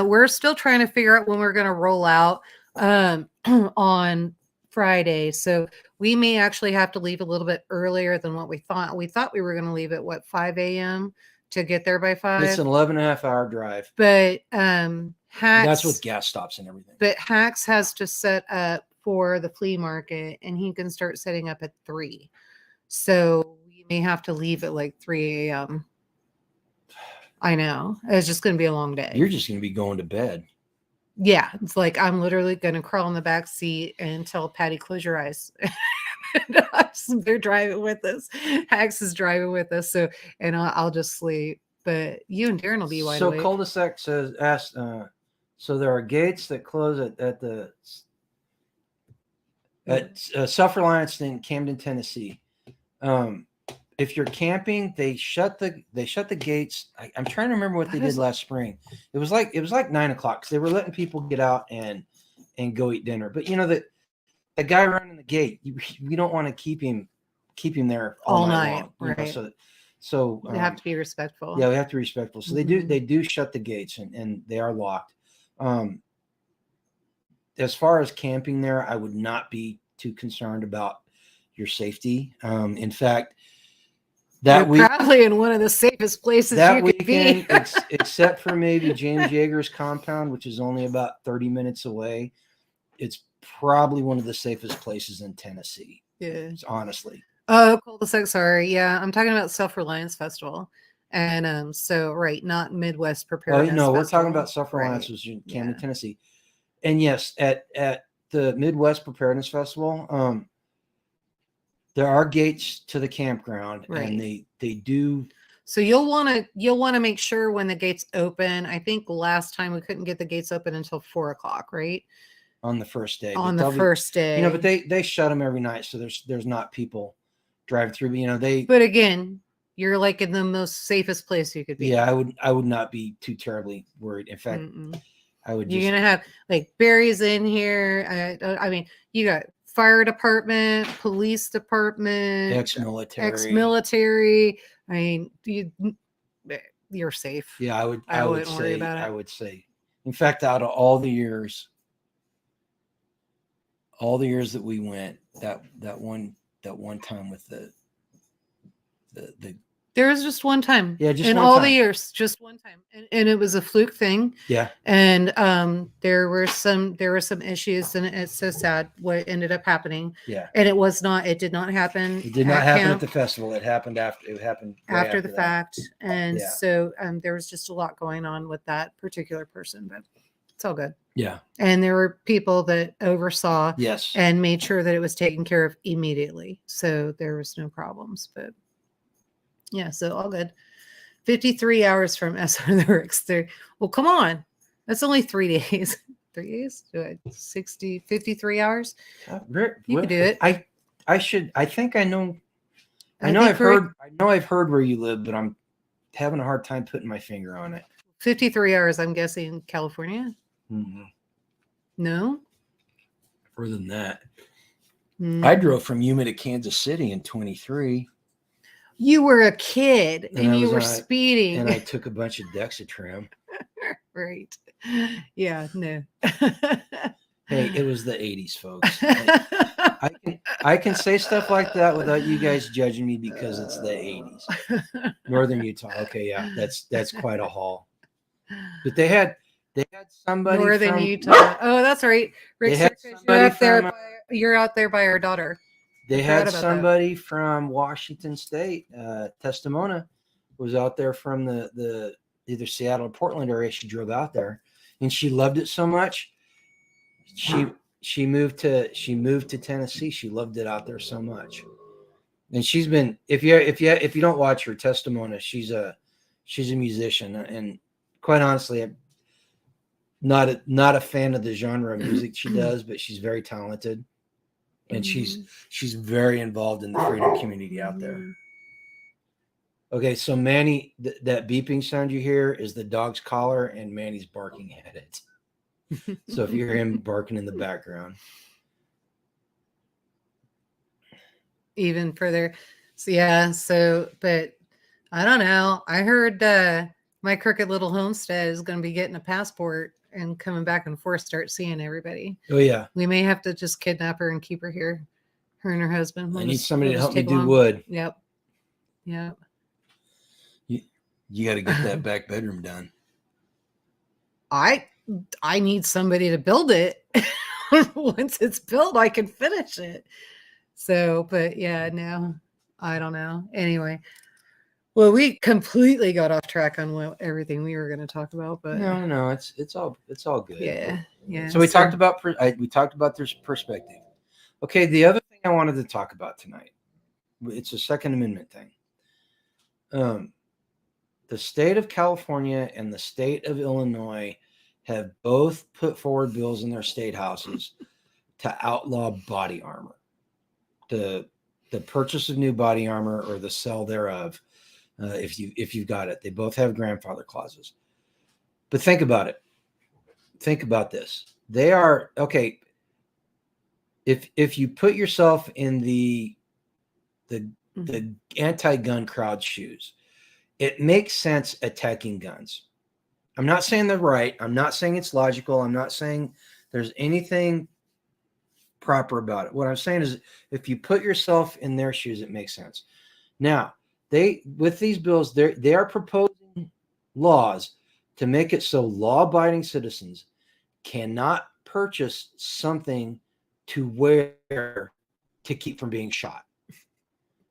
we're still trying to figure out when we're going to roll out on Friday. So we may actually have to leave a little bit earlier than what we thought. We thought we were going to leave at 5 a.m. to get there by 5. It's an 11.5-hour drive. But Hacks, that's with gas stops and everything. But Hacks has to set up for the flea market and he can start setting up at 3. So we may have to leave at like 3 a.m. I know. It's just going to be a long day. You're just going to be going to bed. Yeah. It's like I'm literally going to crawl in the back seat and tell Patty, close your eyes. They're driving with us. Hacks is driving with us. So, and I'll just sleep. But you and Darren will be wide awake. So cul-de-sac asked, so there are gates that close at Self-Reliance in Camden, Tennessee. If you're camping, they shut the gates. I'm trying to remember what they did last spring. It was like 9 o'clock because they were letting people get out and go eat dinner. But you know that the guy running the gate, you don't want to keep him there all night long, right? So they have to be respectful. Yeah, we have to be respectful. So they do shut the gates and they are locked. As far as camping there, I would not be too concerned about your safety. In fact, You're probably in one of the safest places that you weekend, could be. except for maybe James Yeager's compound, which is only about 30 minutes away. It's probably one of the safest places in Tennessee. Yeah, honestly. Oh, cul-de-sac. Sorry. Yeah, I'm talking about Self-Reliance Festival, and so right, not Midwest Preparedness. Oh no, we're Festival. talking about Self-Reliance, which is in Camden, Tennessee. And yes, at the Midwest Preparedness Festival, there are gates to the campground, and they do. So you'll want to make sure when the gates open. I think last time we couldn't get the gates open until 4 o'clock, right? On the first day. First day, you know, but they shut them every night, so there's not people driving through. But you know But again, you're like in the most safest place you could be. Yeah, I would not be too terribly worried. In fact, I would. You're gonna have like Barry's in here. I mean, you got fire department, police department, ex-military. I mean, you're safe. Yeah, I wouldn't worry about it. I would say, in fact, out of all the years that we went, that one time with the there was just one time. Yeah, just in all the years, just one time, and it was a fluke thing. Yeah, and there were some issues, and it's so sad what ended up happening. Yeah, and it did not happen. It did not happen at the festival. It happened after. It happened after the fact, and so there was just a lot going on with that particular person, but it's all good. Yeah, and there were people that oversaw. Yes, and made sure that it was taken care of immediately, so there was no problems, but. Yeah, so all good. 53 hours from SR the Ricks there. Well, come on. That's only 3 days. 3 days? 53 hours? You can do it. I think I know. I've heard where you live, but I'm having a hard time putting my finger on it. 53 hours, I'm guessing California? Mm-hmm. No? Further than that. I drove from Yuma to Kansas City in 23. You were a kid And and I you was were on- speeding. and I took a bunch of Dexatrim. Right. Yeah, no. Hey, it was the 80s, folks. I can say stuff like that without you guys judging me because it's the 80s. Northern Utah. Okay, yeah, that's quite a haul. But they had somebody Northern from Utah. Oh, that's right. Rick they had Circus, you're somebody up there from you're out there by our daughter. they I forgot had about that. somebody from Washington State. Testimona was out there from the either Seattle or Portland area. She drove out there, and she loved it so much. She moved to Tennessee. She loved it out there so much. And she's been if you don't watch her Testimona, she's a musician, and quite honestly, I'm not a fan of the genre of music she does, but she's very talented, and she's very involved in the freedom community out there. Okay, so Manny, that beeping sound you hear is the dog's collar, and Manny's barking at it. So if you hear him barking in the background, even further. So yeah, but I don't know. I heard my crooked little homestead is going to be getting a passport and coming back and forth, start seeing everybody. Oh yeah, we may have to just kidnap her and keep her here. Her and her husband. I need somebody to help me do wood. Yep. You got to get that back bedroom done. I need somebody to build it. Once it's built, I can finish it. So, but yeah, no, I don't know. Anyway, well, we completely got off track on everything we were going to talk about, but no, it's all good. Yeah. So we talked about this perspective. Okay, the other thing I wanted to talk about tonight, it's a Second Amendment thing. The state of California and the state of Illinois have both put forward bills in their state houses to outlaw body armor, the purchase of new body armor or the sale thereof. If you've got it, they both have grandfather clauses. But think about it. Think about this. They are okay. If you put yourself in the anti-gun crowd shoes, it makes sense attacking guns. I'm not saying they're right. I'm not saying it's logical. I'm not saying there's anything proper about it. What I'm saying is if you put yourself in their shoes, it makes sense. Now, with these bills, they are proposing laws to make it so law-abiding citizens cannot purchase something to wear to keep from being shot.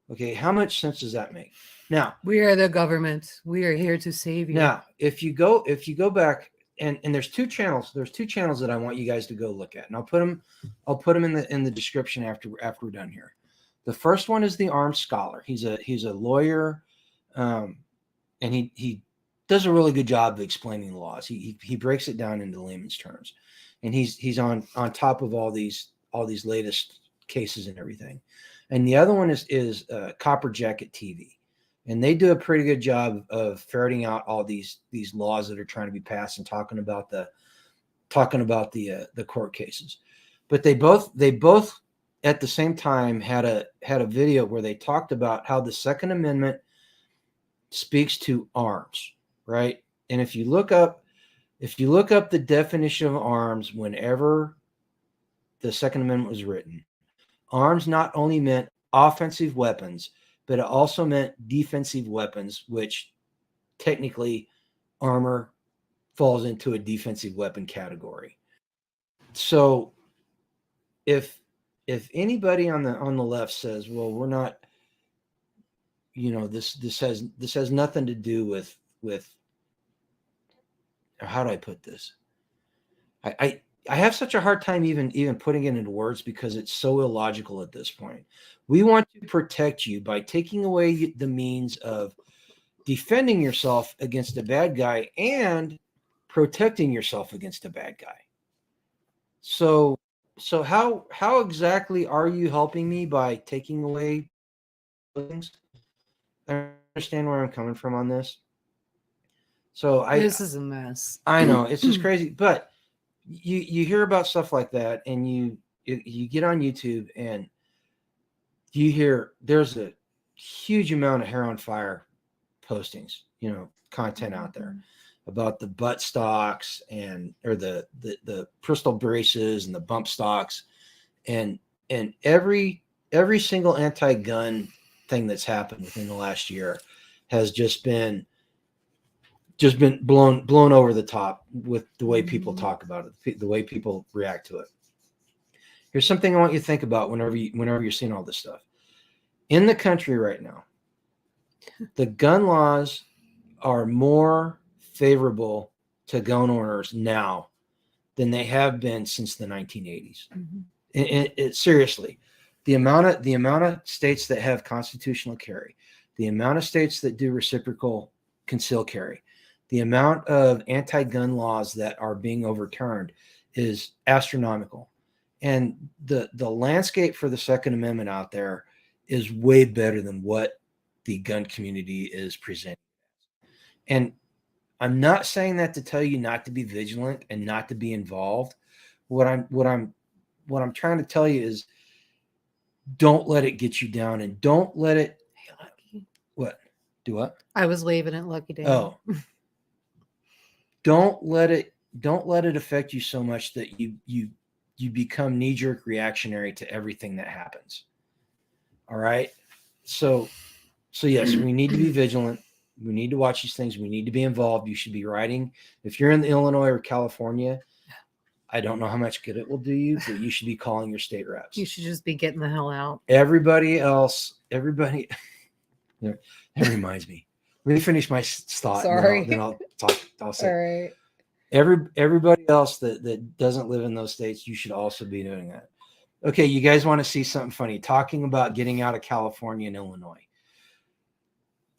Okay, how much sense does that make? Now, we are the government. We are here to save you. Now, if you go back and there's two channels that I want you guys to go look at, and I'll put them in the description after we're done here. The first one is the Armed Scholar. He's a lawyer, and he does a really good job of explaining the laws. He breaks it down into layman's terms, and he's on top of all these latest cases and everything. And the other one is Copper Jacket TV. And they do a pretty good job of ferreting out all these laws that are trying to be passed and talking about the court cases. But they both at the same time had a video where they talked about how the Second Amendment speaks to arms, right? And if you look up the definition of arms whenever the Second Amendment was written, arms not only meant offensive weapons, but it also meant defensive weapons, which technically armor falls into a defensive weapon category. So if anybody on the left says, well, we're not, this has nothing to do with how do I put this? I have such a hard time even putting it into words because it's so illogical at this point. We want to protect you by taking away the means of defending yourself against a bad guy and protecting yourself against a bad guy. So how exactly are you helping me by taking away things? I understand where I'm coming from on this. So this is a mess. I know it's just crazy, but you hear about stuff like that, and you get on YouTube and you hear there's huge amount of hair on fire postings, content out there about the butt stocks or the pistol braces and the bump stocks, and every single anti-gun thing that's happened within the last year has just been blown over the top with the way people talk about it, the way people react to it. Here's something I want you to think about whenever you're seeing all this stuff. In the country right now, the gun laws are more favorable to gun owners now than they have been since the 1980s. Seriously, the amount of states that have constitutional carry, the amount of states that do reciprocal concealed carry, the amount of anti-gun laws that are being overturned is astronomical. And the landscape for the Second Amendment out there is way better than what the gun community is presenting. And I'm not saying that to tell you not to be vigilant and not to be involved. What I'm trying to tell you is, don't let it get you down, and don't let it. Hey, Lucky. What? Do what? I was waving at Lucky Day. Oh. Don't let it affect you so much that you become knee-jerk reactionary to everything that happens. All right. So yes, we need to be vigilant. We need to watch these things. We need to be involved. You should be writing. If you're in Illinois or California, I don't know how much good it will do you, but you should be calling your state reps. You should just be getting the hell out. Everybody, that reminds me. Let me finish my thought. Sorry. Then I'll talk. I'll say. All right. Everybody else that doesn't live in those states, you should also be doing that. Okay, you guys want to see something funny? Talking about getting out of California and Illinois.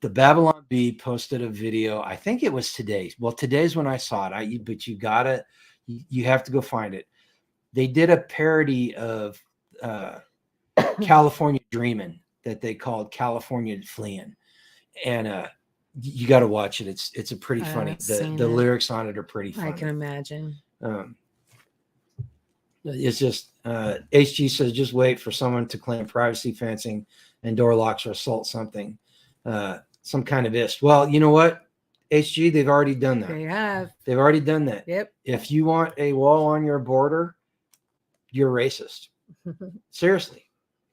The Babylon Bee posted a video. I think it was today. Well, today's when I saw it. But you have to go find it. They did a parody of California Dreamin' that they called California Fleeing, and you got to watch it. It's a pretty funny. The lyrics on it are pretty funny. I can imagine. It's just HG says, just wait for someone to claim privacy fencing and door locks or assault something. Some kind of ist. Well, you know what, HG, they've already done that. They have. They've already done that. Yep. If you want a wall on your border, you're racist. Seriously.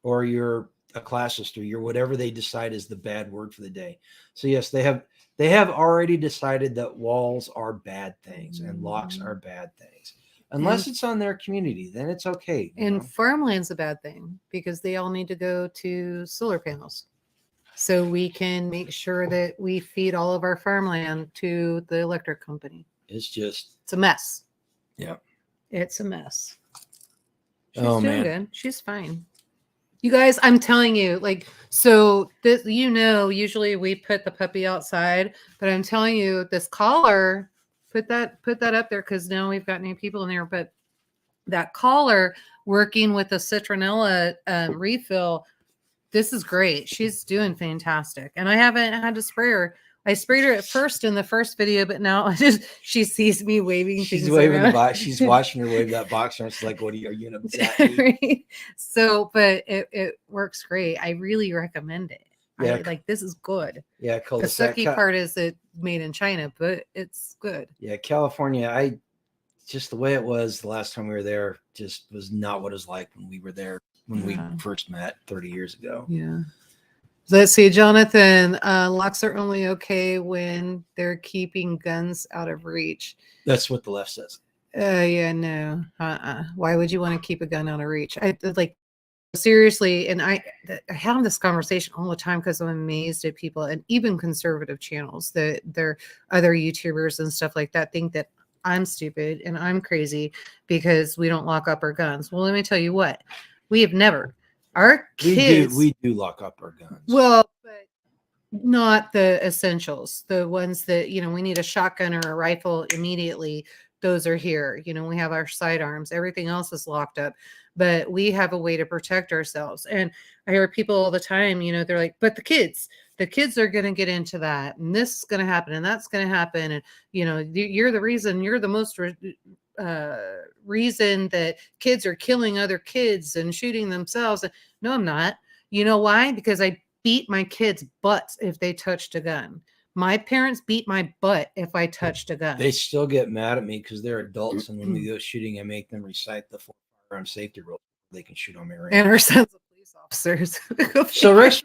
Or you're a classist, or you're whatever they decide is the bad word for the day. So yes, they have already decided that walls are bad things and locks are bad things. Unless it's on their community, then it's okay. And farmland's a bad thing because they all need to go to solar panels. So we can make sure that we feed all of our farmland to the electric company. It's a mess. Yeah. It's a mess. She's doing good. She's fine. You guys, I'm telling you, so this, usually we put the puppy outside, but I'm telling you, this collar, put that up there because now we've got new people in there. But that collar working with the citronella refill, this is great. She's doing fantastic. And I haven't had to spray her. I sprayed her at first in the first video, but now she sees me waving. She's waving the box. She's watching her wave that box, and it's like, "What are you in a zappy?" Right? So, but it works great. I really recommend it. Yeah, this is good. Yeah, the sucky part is it made in China, but it's good. Yeah, California. Just the way it was the last time we were there, just was not what it was like when we were there when we first met 30 years ago. Yeah. Let's see, Jonathan. Locks are only okay when they're keeping guns out of reach. That's what the left says. Yeah, no. Why would you want to keep a gun out of reach? Seriously, and I have this conversation all the time because I'm amazed at people, and even conservative channels that they're other YouTubers and stuff like that think that I'm stupid and I'm crazy because we don't lock up our guns. Well, let me tell you what, we have never. Our kids, we do lock up our guns. Well, but not the essentials, the ones that, we need a shotgun or a rifle immediately. Those are here. We have our sidearms. Everything else is locked up, but we have a way to protect ourselves. And I hear people all the time, they're like, but the kids are going to get into that, and this is going to happen, and that's going to happen. And, you're the most reason that kids are killing other kids and shooting themselves. No, I'm not. You know why? Because I beat my kids' butts if they touched a gun. My parents beat my butt if I touched a gun. They still get mad at me because they're adults, and when we go shooting, I make them recite the firearm safety rules. They can shoot on my range. And our sons are police officers. So Rick's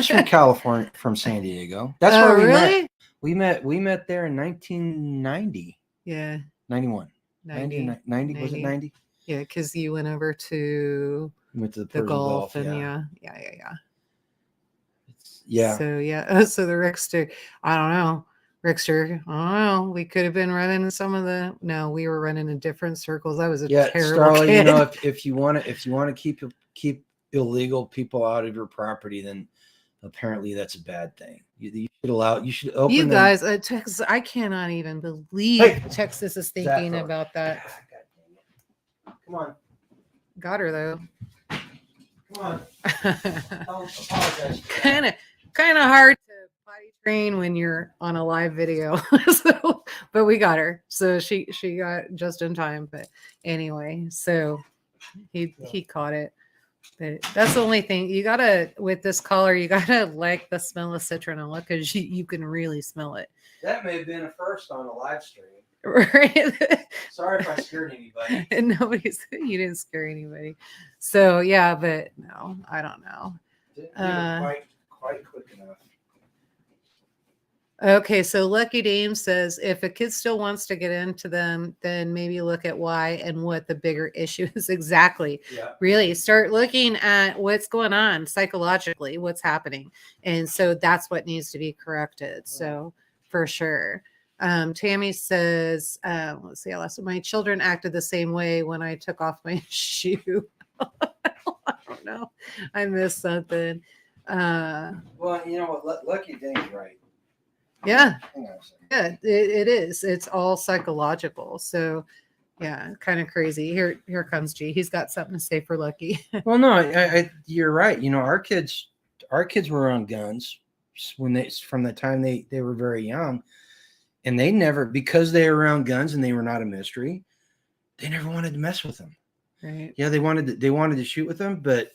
from California, from San Diego. That's where we met. We met there in 1990. Yeah. 91. 90. Was it 90? Yeah, because you went over to went to the the Gulf, and yeah. So yeah, so the Rickster, I don't know. Rickster, I don't know. We could have been running some of the. No, we were running in different circles. I was a terrible Starla, kid. you know, if you want to keep illegal people out of your property, then apparently that's a bad thing. You should open. You guys, Texas. I cannot even believe Texas is thinking about that. Come on. Got her though. Come on. Apologize. Kind of hard to potty train when you're on a live video. So, but we got her. So she got just in time. But anyway, so he caught it. But that's the only thing you gotta with this collar. You gotta like the smell of citronella because you can really smell it. That may have been a first on a live stream. Right. Sorry if I scared anybody. And you didn't scare anybody. So yeah, but no, I don't know. Quite quick enough. Okay, so Lucky Dame says if a kid still wants to get into them, then maybe look at why and what the bigger issue is exactly. Yeah. Really start looking at what's going on psychologically, what's happening. And so that's what needs to be corrected. So for sure. Tammy says, let's see, my children acted the same way when I took off my shoe. I don't know. I missed something. Well, you know what? Lucky Dame's right. Yeah. Yeah, it is. It's all psychological. So yeah, kind of crazy. Here comes G. He's got something to say for Lucky. Well, no, you're right. You know, our kids were on guns from the time they were very young, and they never, because they were around guns and they were not a mystery, they never wanted to mess with them. Right. Yeah, they wanted to shoot with them, but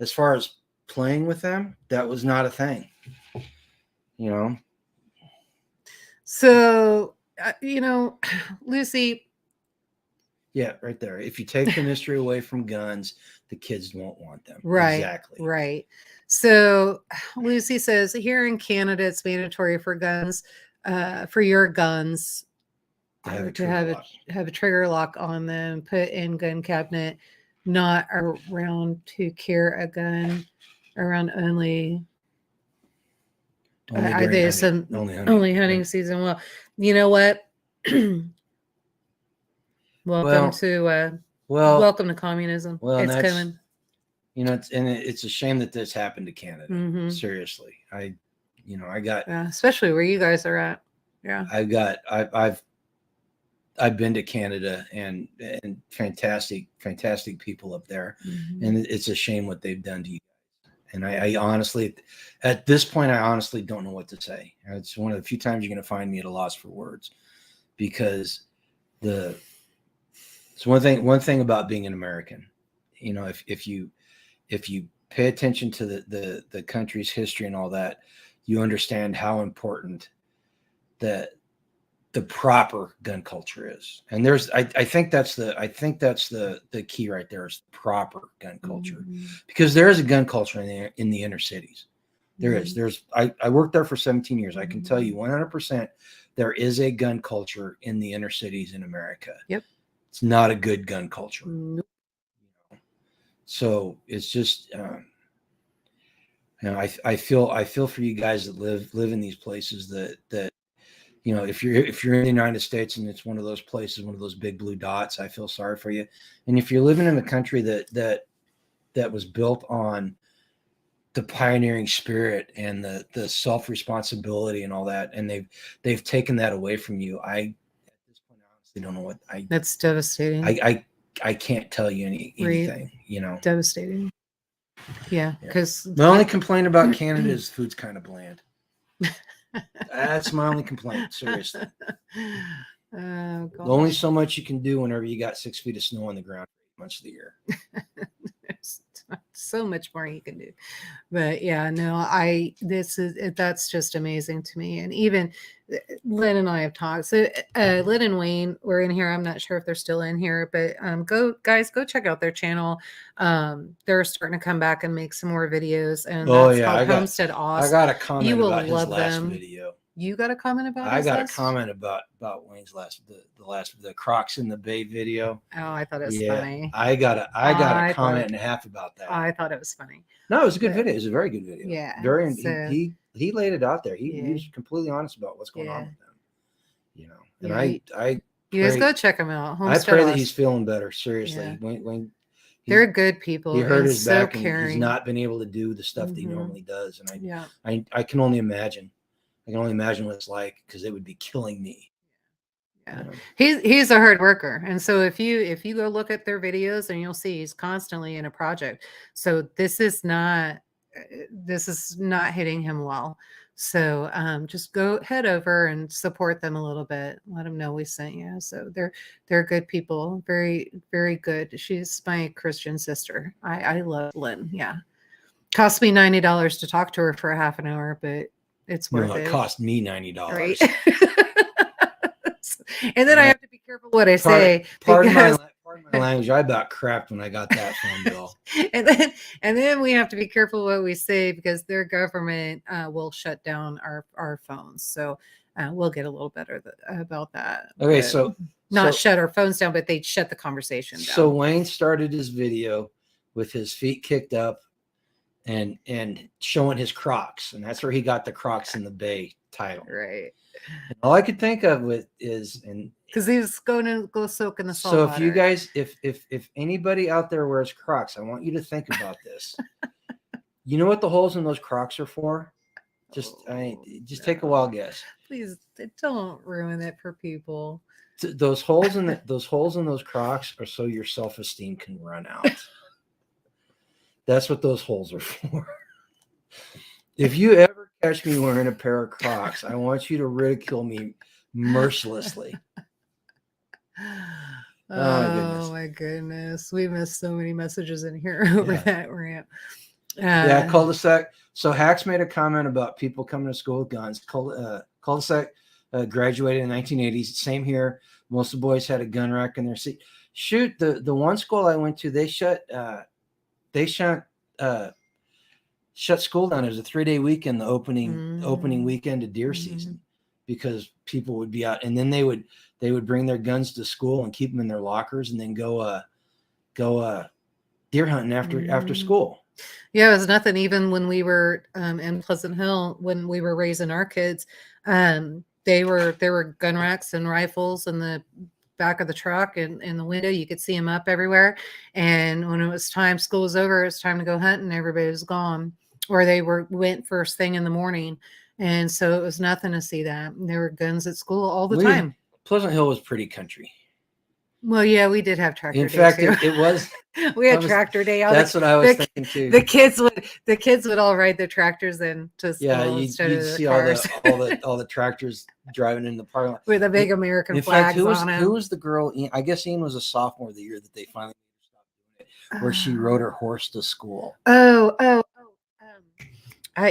as far as playing with them, that was not a thing. You know. So, Lucy. Yeah, right there. If you take the mystery away from guns, the kids won't want them. Right. Exactly. Right. So Lucy says here in Canada, it's mandatory for guns, for your guns to have a trigger lock on them, put in gun cabinet, not around to carry a gun, around only only hunting season. Well, you know what? Welcome to communism. Well, it's coming. You know, it's a shame that this happened to Canada. Mm-hmm. Seriously, I got especially where you guys are at. Yeah, I've been to Canada and fantastic people up there, mm-hmm. and it's a shame what they've done to you. And I honestly, at this point, I honestly don't know what to say. It's one of the few times you're going to find me at a loss for words, because it's one thing about being an American. You know, if you pay attention to the country's history and all that, you understand how important the proper gun culture is. And I think that's the key right there, is the proper gun culture. Mm-hmm. Because there is a gun culture in the inner cities. There mm-hmm. is. I worked there for 17 years. I can tell you 100% there is a gun culture in the inner cities in America. Yep. It's not a good gun culture. Nope. So it's just I feel for you guys that live in these places that you know, if you're in the United States and it's one of those places, one of those big blue dots, I feel sorry for you. And if you're living in a country that was built on the pioneering spirit and the self-responsibility and all that, and they've taken that away from you, at this point I honestly don't know what that's devastating. I can't tell you anything, you know. Devastating. Yeah, because my only complaint about Canada is food's kind of bland. That's my only complaint, seriously. Only so much you can do whenever you got 6 feet of snow on the ground months of the year. so much more he can do. But yeah, no, that's just amazing to me. And even Lynn and I have talked. So Lynn and Wayne were in here. I'm not sure if they're still in here, but go check out their channel. They're starting to come back and make some more videos, and Oh that's yeah, called I Homestead Oz. got a You comment will about his love last them. video. You got a comment about I his got last? a comment about Wayne's last the Crocs in the Bay video. Oh, I thought it was Yeah, funny. I got a I comment thought- and a half about that. I thought it was funny. No, it was a good But- video. It was a very good video. Yeah, Very. so- He laid it out there. He Yeah. was completely honest about what's going on Yeah. with them. You know, and Yeah, you pray, guys go check him out. I Homestead pray that Oz. he's feeling better. Seriously, Yeah. Wayne They're good people. He hurt and his so back, and caring. he's not been able to do the stuff that he Mhm. normally does. And Yeah. I can only imagine. I can only imagine what it's like, because it would be killing me. Yeah. You know? He's a hard worker. And so if you go look at their videos, and you'll see he's constantly in a project. So this is not hitting him well. So just go head over and support them a little bit. Let them know we sent you. So they're good people. Very, very good. She's my Christian sister. I love Lynn. Yeah. Cost me $90 to talk to her for a half an hour, but it's worth No, it. it cost me $90. Right. And then I have to be careful what I say. Pardon my language. I about crapped when I got that phone bill. and then we have to be careful what we say, because their government will shut down our phones. So we'll get a little better about that. Okay, But so not shut our phones down, but they'd shut the conversation down. So Wayne started his video with his feet kicked up and showing his Crocs, and that's where he got the Crocs in the Bay title. Right. And all I could think of is, and because he was going to go soak in the salt so water. if you guys, if anybody out there wears Crocs, I want you to think about this. You know what the holes in those Crocs are for? Just take a wild guess. Please don't ruin it for people. Those holes in those Crocs are so your self-esteem can run out. That's what those holes are for. If you ever catch me wearing a pair of Crocs, I want you to ridicule me mercilessly. Oh my goodness. We missed so many messages in here over that rant. Yeah, cul-de-sac. So Hacks made a comment about people coming to school with guns. Cul-de-sac graduated in the 1980s. Same here. Most of the boys had a gun rack in their seat. Shoot, the one school I went to, they shut school down. It was a 3-day weekend, the opening weekend of deer season, because people would be out, and then they would bring their guns to school and keep them in their lockers, and then go deer hunting after school. Yeah, it was nothing. Even when we were in Pleasant Hill, when we were raising our kids, there were gun racks and rifles in the back of the truck and in the window. You could see them up everywhere. And when it was time, school was over, it's time to go hunting, everybody was gone, or they went first thing in the morning. And so it was nothing to see that. There were guns at school all the time. Pleasant Hill was pretty country. Well, yeah, we did have tractor day. In fact, too. it was. We had tractor day. That's what I was thinking too. The kids would all ride their tractors in to school. Yeah, you'd see all the tractors driving in the parking lot with a big American flag on it. Who was the girl? I guess Ian was a sophomore the year that they finally stopped doing it, where she rode her horse to school.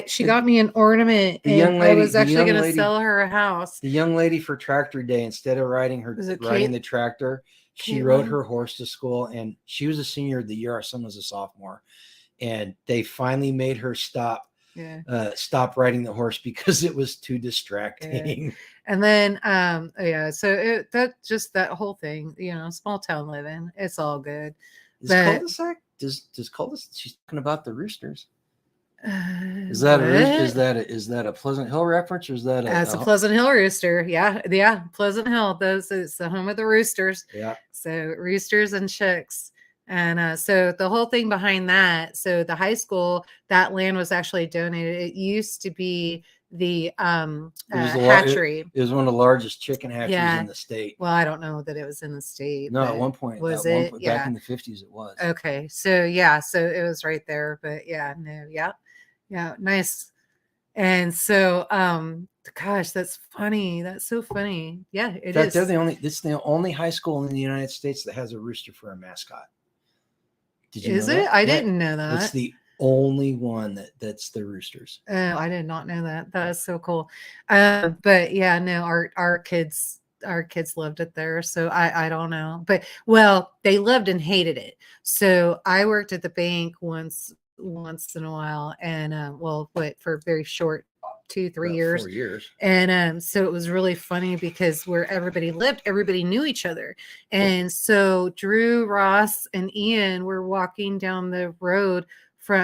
She got me an ornament, and I was actually going to sell her a house. The young lady for Tractor Day, instead of riding the tractor, she rode her horse to school, and she was a senior the year our son was a sophomore, and they finally made her stop riding the horse because it was too distracting. Yeah. And then so that whole thing, small town living, it's all good. Cul-de-sac? Does cul-de-sac? She's talking about the roosters. Is that a Pleasant Hill reference, or is that a Pleasant Hill rooster? Yeah, Pleasant Hill. It's the home of the roosters. Yeah. So roosters and chicks, and so the whole thing behind that. So the high school, that land was actually donated. It used to be the hatchery. It was one of the largest chicken hatcheries in the state. Well, I don't know that it was in the state. No, at one point was it? Back in the 50s, it was. Okay, so it was right there. But yeah, nice. And so, gosh, that's funny. That's so funny. Yeah, it is. It's the only high school in the United States that has a rooster for a mascot. Did you Is know it? that? I Yeah, didn't know it's that. the only one that's the roosters. Oh, I did not know that. That is so cool. But yeah, no, our kids loved it there. So I don't know. But well, they loved and hated it. So I worked at the bank once in a while, and well, what for a very short 2-3 About years. 4 years. And so it was really funny because where everybody lived, everybody knew each other. And so Drew, Ross, and Ian were walking down the road.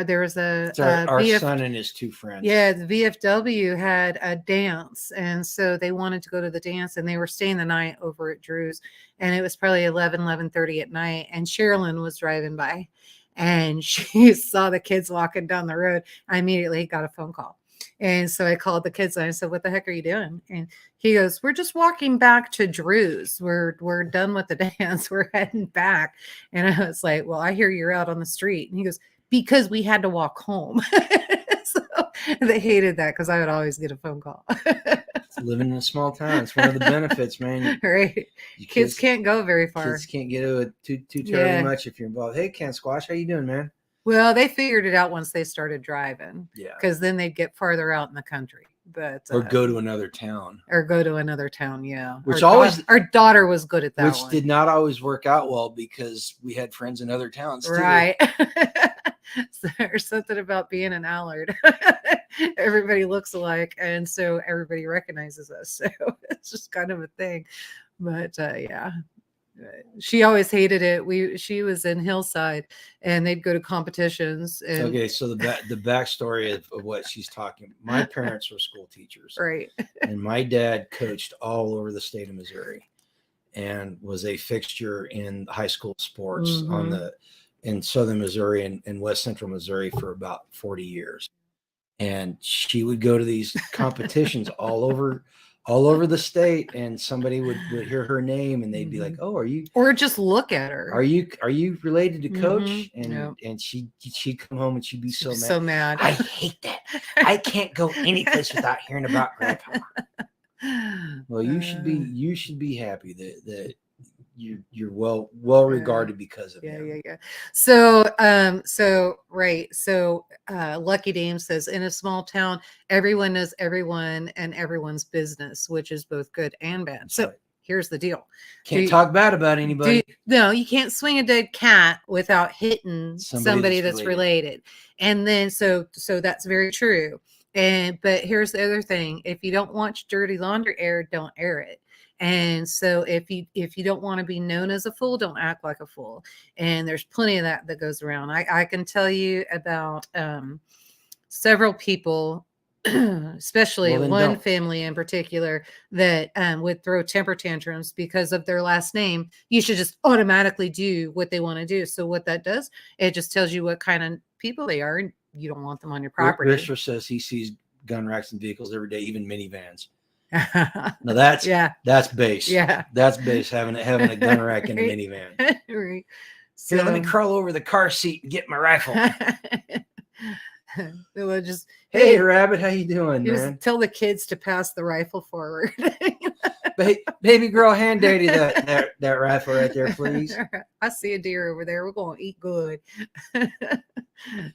There was a, It's our VF, son and his two friends. yeah, the VFW had a dance, and so they wanted to go to the dance, and they were staying the night over at Drew's, and it was probably 11:30 at night, and Sherilyn was driving by, and she saw the kids walking down the road. I immediately got a phone call. And so I called the kids and I said, "What the heck are you doing?" And he goes, "We're just walking back to Drew's. We're done with the dance. We're heading back." And I was like, "Well, I hear you're out on the street." And he goes, "Because we had to walk home." So they hated that because I would always get a phone call. Living in a small town, it's one of the benefits, man. Right. Kids can't go very far. Kids can't get to it too terribly much if you're involved. Hey, Ken Squash, how you doing, man? Well, they figured it out once they started driving. Yeah. Because then they'd get farther out in the country. But or go to another town. Yeah. Which our daughter was good at that which one. did not always work out well because we had friends in other towns too. Right. So there's something about being an Allard. Everybody looks alike, and so everybody recognizes us. So it's just kind of a thing. But yeah. She always hated it. She was in Hillside, and they'd go to competitions. And okay, so the backstory of what she's talking. My parents were school teachers, right? And my dad coached all over the state of Missouri, and was a fixture in high school sports in southern Missouri and west central Missouri for about 40 years. And she would go to these competitions all over the state, and somebody would hear her name and they'd be like, "Oh, are you?" Or just look at her. Are you related to Coach? Yep. And she'd come home and she'd be so mad. So mad. I hate that. I can't go any place without hearing about Grandpa. Well, you should be happy that you're well regarded because of him. Yeah. So right. So Lucky Dame says, in a small town, everyone knows everyone and everyone's business, which is both good and bad. That's so right. Here's the deal. Can't talk bad about anybody. No, you can't swing a dead cat without hitting somebody that's related. And then so that's very true. But here's the other thing. If you don't want your dirty laundry aired, don't air it. And so if you don't want to be known as a fool, don't act like a fool. And there's plenty of that goes around. I can tell you about several people, especially one family in particular, that would throw temper tantrums because of their last name. You should just automatically do what they want to do. So what that does, it just tells you what kind of people they are, and you don't want them on your property. Richard says he sees gun racks and vehicles every day, even minivans. No, that's base. Yeah, that's base, having a gun rack in a minivan. Right. So, here, let me crawl over the car seat and get my rifle. We'll just, hey Rabbit, how you doing, man? Just tell the kids to pass the rifle forward. Baby girl, hand daddy that rifle right there, please. I see a deer over there. We're gonna eat good.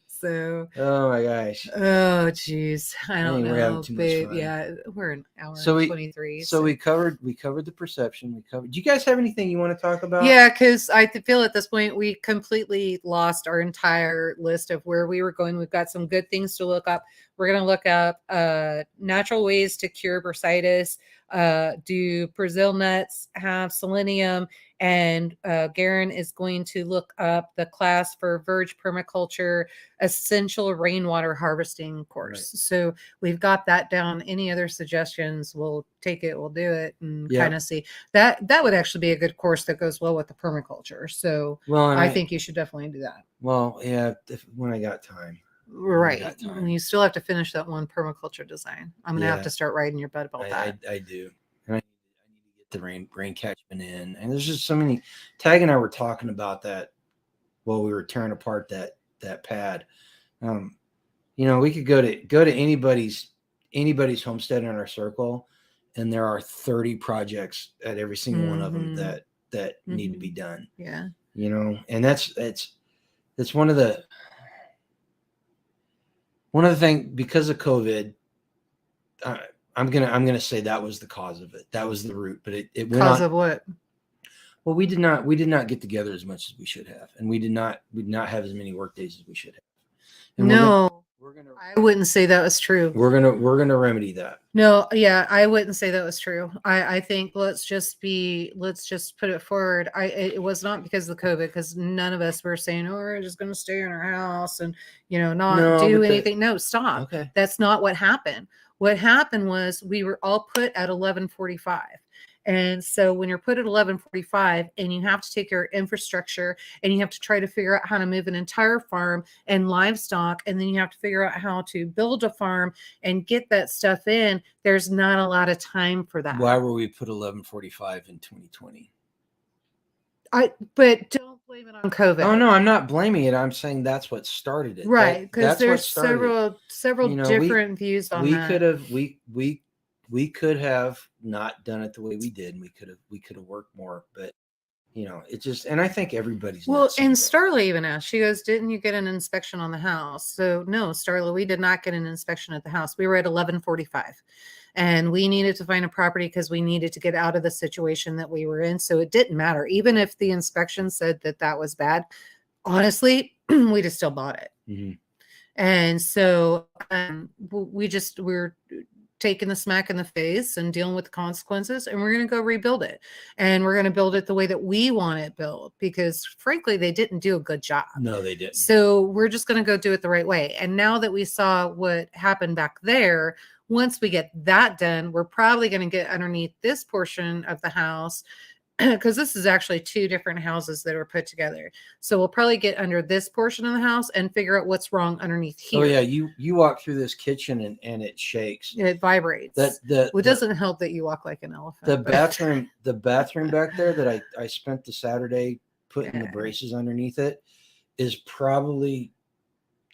So, oh my gosh. Oh geez, I don't know. We're having too much fun. Yeah, we're an hour and 23. So we covered the perception. Do you guys have anything you want to talk about? Yeah, because I feel at this point we completely lost our entire list of where we were going. We've got some good things to look up. We're going to look up natural ways to cure bursitis. Do Brazil nuts have selenium? And Garen is going to look up the class for Verge Permaculture Essential Rainwater Harvesting course. Right. So we've got that down. Any other suggestions, we'll take it, we'll do it, and kind of see. That would actually be a good course that goes well with the permaculture. So I think you should definitely do that. Well, yeah, when I got time. Right. And you still have to finish that one permaculture design. I'm going to have to start writing your butt about that. I do. And I need to get the rain catchment in. And there's just so many. Tag and I were talking about that while we were tearing apart that pad. We could go to anybody's homestead in our circle, and there are 30 projects at every single one of them that need to be done. Yeah. And That's one of the things because of COVID. I'm gonna say that was the cause of it. That was the root, but it went Cause on. of what? Well, we did not get together as much as we should have, and we did not have as many work days as we should have. And No, I wouldn't say that was true. We're gonna remedy that. No, yeah, I wouldn't say that was true. I think let's just put it forward. It was not because of the COVID, because none of us were saying, oh, we're just gonna stay in our house and not do anything. No, stop. Okay. That's not what happened. What happened was we were all put at 11:45. And so when you're put at 11:45 and you have to take your infrastructure and you have to try to figure out how to move an entire farm and livestock, and then you have to figure out how to build a farm and get that stuff in, there's not a lot of time for that. Why were we put 11:45 in 2020? But don't blame it on COVID. Oh no, I'm not blaming it. I'm saying that's what started it. Right, because there's several different views on that. We could have not done it the way we did, and we could have worked more, but it just, and I think everybody's well. And Starla even asked, she goes, "Didn't you get an inspection on the house?" So no, Starla, we did not get an inspection at the house. We were at 11:45, and we needed to find a property because we needed to get out of the situation that we were in. So it didn't matter, even if the inspection said that was bad. Honestly, we'd have still bought it. Mm-hmm. And so we're taking the smack in the face and dealing with the consequences, and we're going to go rebuild it, and we're going to build it the way that we want it built, because frankly they didn't do a good job. No, they didn't. So we're just going to go do it the right way. And now that we saw what happened back there, once we get that done, we're probably going to get underneath this portion of the house, because this is actually two different houses that are put together. So we'll probably get under this portion of the house and figure out what's wrong underneath here. Oh yeah, you walk through this kitchen and it shakes. It vibrates. It doesn't help that you walk like an elephant. The bathroom back there that I spent the Saturday putting the braces underneath it is probably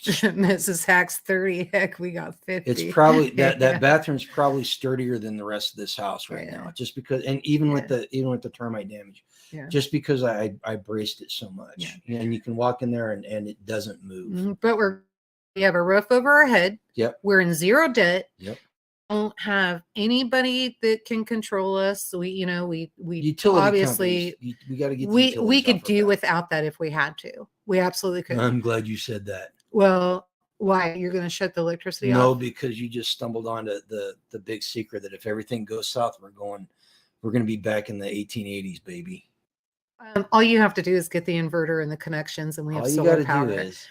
Mrs. Hack's 30. Heck, we got 50. It's probably that bathroom's probably sturdier than the rest of this house right now, just because, and even with the termite damage, just because I braced it so much. And you can walk in there and it doesn't move. But we have a roof over our head. Yep. We're in zero debt. Yep. Don't have anybody that can control us. We utility obviously we got to get we could do without that if we had to. We absolutely could. I'm glad you said that. Well, why? You're going to shut the electricity off? No, because you just stumbled onto the big secret that if everything goes south, we're going to be back in the 1880s, baby. All you have to do is get the inverter and the connections, and we have solar power. All you got to do is,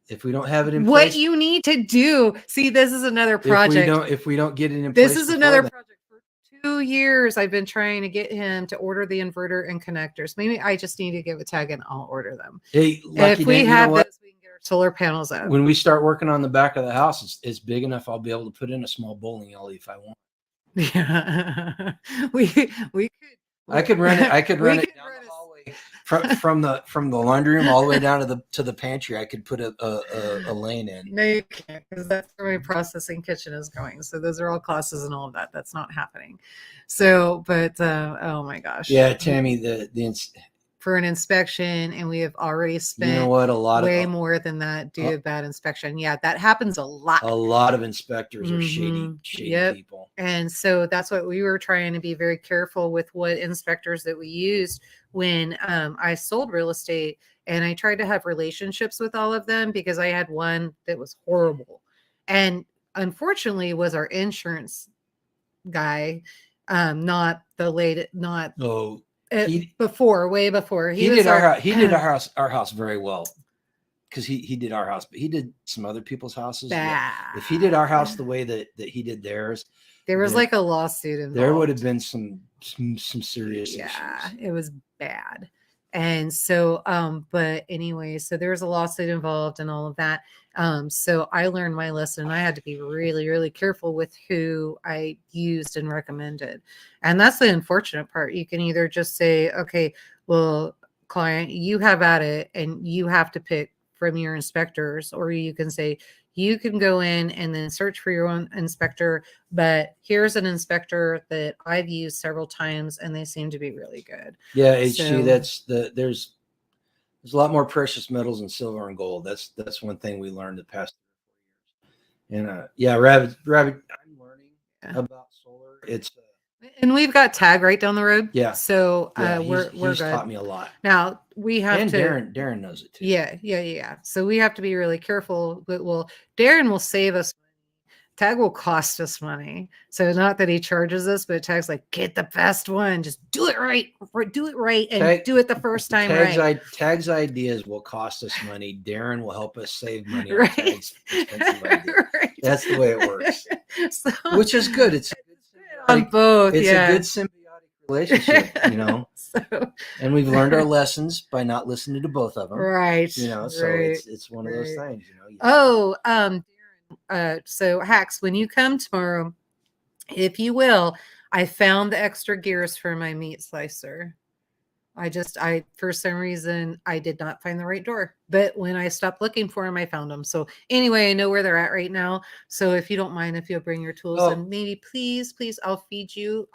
if we don't have it in place, what you need to do. See, this is another project. If we don't get it in place, this is another project. For 2 years, I've been trying to get him to order the inverter and connectors. Maybe I just need to give a tag and I'll order them. Hey, if we have this, we can get our solar panels up. When we start working on the back of the house, it's big enough. I'll be able to put in a small bowling alley if I want. Yeah, we could. I could run it. I could run it down the hallway from the laundry room all the way down to the pantry. I could put a lane in. No, you can't, because that's where my processing kitchen is going. So those are all classes and all of that. That's not happening. So, but oh my gosh. Yeah, Tammy, for an inspection, and we have already spent way more than that due to bad inspection. Yeah, that happens a lot. A lot of inspectors are shady people. And so that's what we were trying to be very careful with, what inspectors that we used when I sold real estate, and I tried to have relationships with all of them, because I had one that was horrible, and unfortunately was our insurance guy, not the lady, not way before he did our house very well, because he did our house, but he did some other people's houses. If he did our house the way that he did theirs, there was like a lawsuit involved. There would have been some serious issues. It was bad. And so but anyway, so there was a lawsuit involved and all of that. So I learned my lesson. I had to be really, really careful with who I used and recommended. And that's the unfortunate part. You can either just say, okay, well, client, you have at it and you have to pick from your inspectors, or you can say, you can go in and then search for your own inspector, but here's an inspector that I've used several times and they seem to be really good. Yeah, HG, there's there's a lot more precious metals than silver and gold. That's one thing we learned the past 4 years. And yeah, rabbit, I'm learning about solar. It's and we've got Tag right down the road. Yeah. So yeah, we're he's good. taught me a lot. Now we have And to. Darren knows it too. Yeah. So we have to be really careful. But Darren will save us. Tag will cost us money. So not that he charges us, but Tag's like, get the best one. Just do it right. Do it right and do it the first time right. Tag's ideas will cost us money. Darren will help us save money on Right. Tag's expensive ideas. Right. That's the way it works. So, which is good. It's a good on both. It's a good symbiotic relationship, you know. So, and we've learned our lessons by not listening to both of them. Right. You know, so it's one of those things, you know. So Hacks, when you come tomorrow, if you will, I found the extra gears for my meat slicer. I for some reason I did not find the right door, but when I stopped looking for them, I found them. So anyway, I know where they're at right now. So if you don't mind, if you'll bring your tools and maybe please, I'll feed your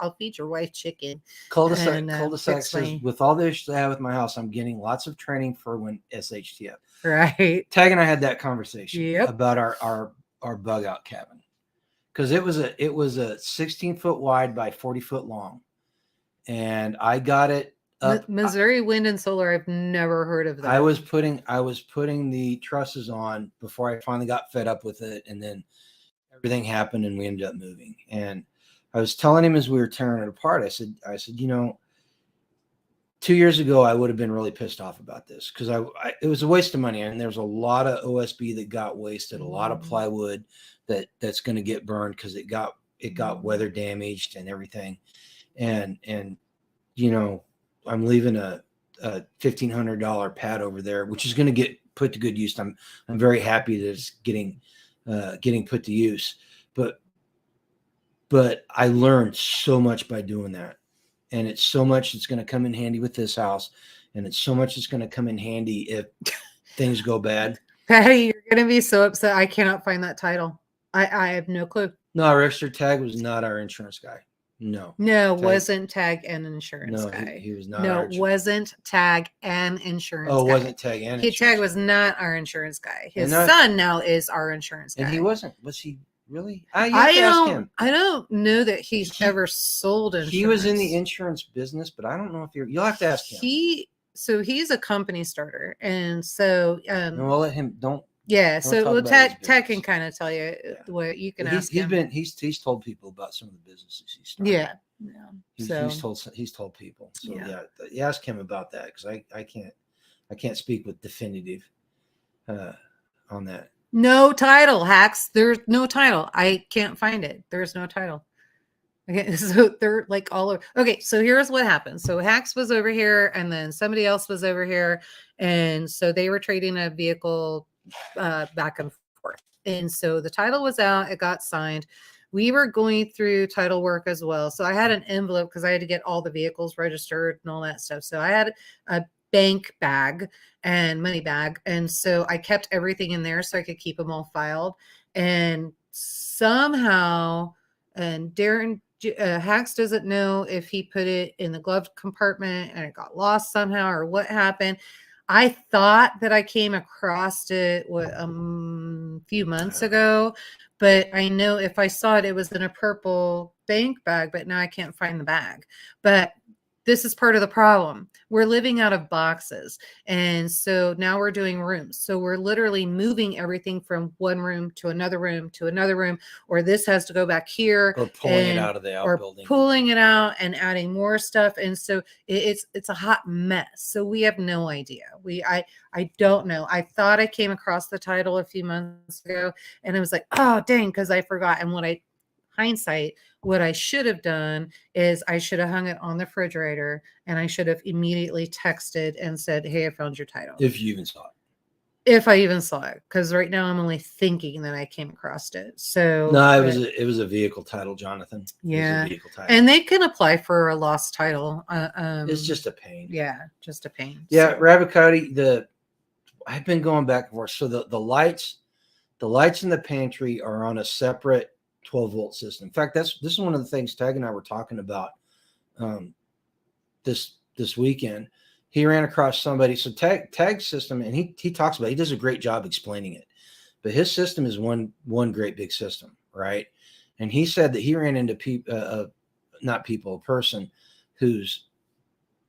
wife chicken. Cul-de-sac says, with all the issues I have with my house, I'm getting lots of training for when SHTF. Right. Tag and I had that conversation about our bug out cabin. Because it was a 16-foot wide by 40-foot long. And I got it up. Missouri Wind and Solar, I've never heard of that. I was putting the trusses on before I finally got fed up with it, and then everything happened and we ended up moving. And I was telling him as we were tearing it apart, I said, you know, 2 years ago I would have been really pissed off about this because it was a waste of money, and there's a lot of OSB that got wasted, a lot of plywood that's going to get burned because it got weather damaged and everything. And you know, I'm leaving a $1,500 pad over there, which is going to get put to good use. I'm very happy that it's getting put to use, but I learned so much by doing that, and it's so much that's going to come in handy with this house, and it's so much that's going to come in handy if things go bad. Patty, you're going to be so upset. I cannot find that title. I have no clue. No, our registered Tag was not our insurance guy. No, wasn't Tag and insurance guy. He was not. No, wasn't Tag and insurance guy. Wasn't Tag and insurance. Tag was not our insurance guy. His son now is our insurance guy. And he wasn't. Was he really? I don't know that he's ever sold insurance. He was in the insurance business, but I don't know if you'll have to ask him. So he's a company starter, and so no, I'll let him. Don't. Yeah, so Tag can kind of tell you what you can ask him. He's told people about some of the businesses he's started. Yeah. He's told people. So you ask him about that, because I can't speak with definitive on that. No title, Hacks. There's no title. I can't find it. There's no title. Okay, so they're like all over. Okay, so here's what happened. So Hacks was over here, and then somebody else was over here, and so they were trading a vehicle back and forth. And so the title was out, it got signed. We were going through title work as well. So I had an envelope because I had to get all the vehicles registered and all that stuff. So I had a bank bag and money bag. And so I kept everything in there so I could keep them all filed. And somehow, and Darren Hacks doesn't know if he put it in the glove compartment and it got lost somehow or what happened. I thought that I came across it a few months ago, but I know if I saw it, it was in a purple bank bag, but now I can't find the bag. But this is part of the problem. We're living out of boxes. And so now we're doing rooms. So we're literally moving everything from one room to another room to another room, or this has to go back here. Or pulling it out of the outbuilding. Or pulling it out and adding more stuff. And so it's a hot mess. So we have no idea. I don't know. I thought I came across the title a few months ago, and I was like, oh, dang, because I forgot. And hindsight, what I should have done is I should have hung it on the refrigerator, and I should have immediately texted and said, hey, I found your title. If you even saw it. If I even saw it, because right now I'm only thinking that I came across it. So no, it was a vehicle title, Jonathan. Yeah, it was a vehicle title. And they can apply for a lost title. It's just a pain. Yeah, just a pain. Yeah, so. Rabbit Coyote, I've been going back and forth. So the lights in the pantry are on a separate 12-volt system. In fact, this is one of the things Tag and I were talking about this weekend, he ran across somebody. So tag system, and he talks about it. He does a great job explaining it. But his system is one great big system, right? And he said that he ran into a person whose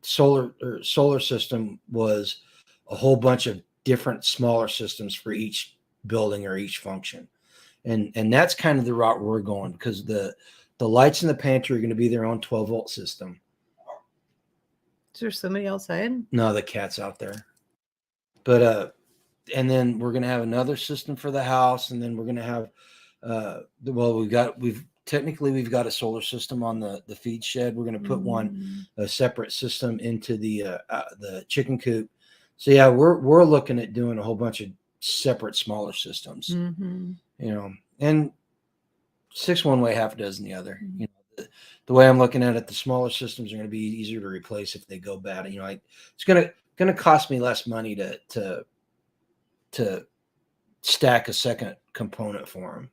solar system was a whole bunch of different smaller systems for each building or each function. And that's kind of the route we're going, because the lights in the pantry are going to be their own 12-volt system. Is there somebody outside? No, the cat's out there. But and then we're going to have another system for the house, and then we're going to have we've got a solar system on the feed shed. We're going to put a separate system into the chicken coop. So yeah, we're looking at doing a whole bunch of separate smaller systems. Mm-hmm. You know, and 6 one way, half a dozen the other. You know, the way I'm looking at it, the smaller systems are going to be easier to replace if they go bad. You know, it's going to cost me less money to stack a second component for them.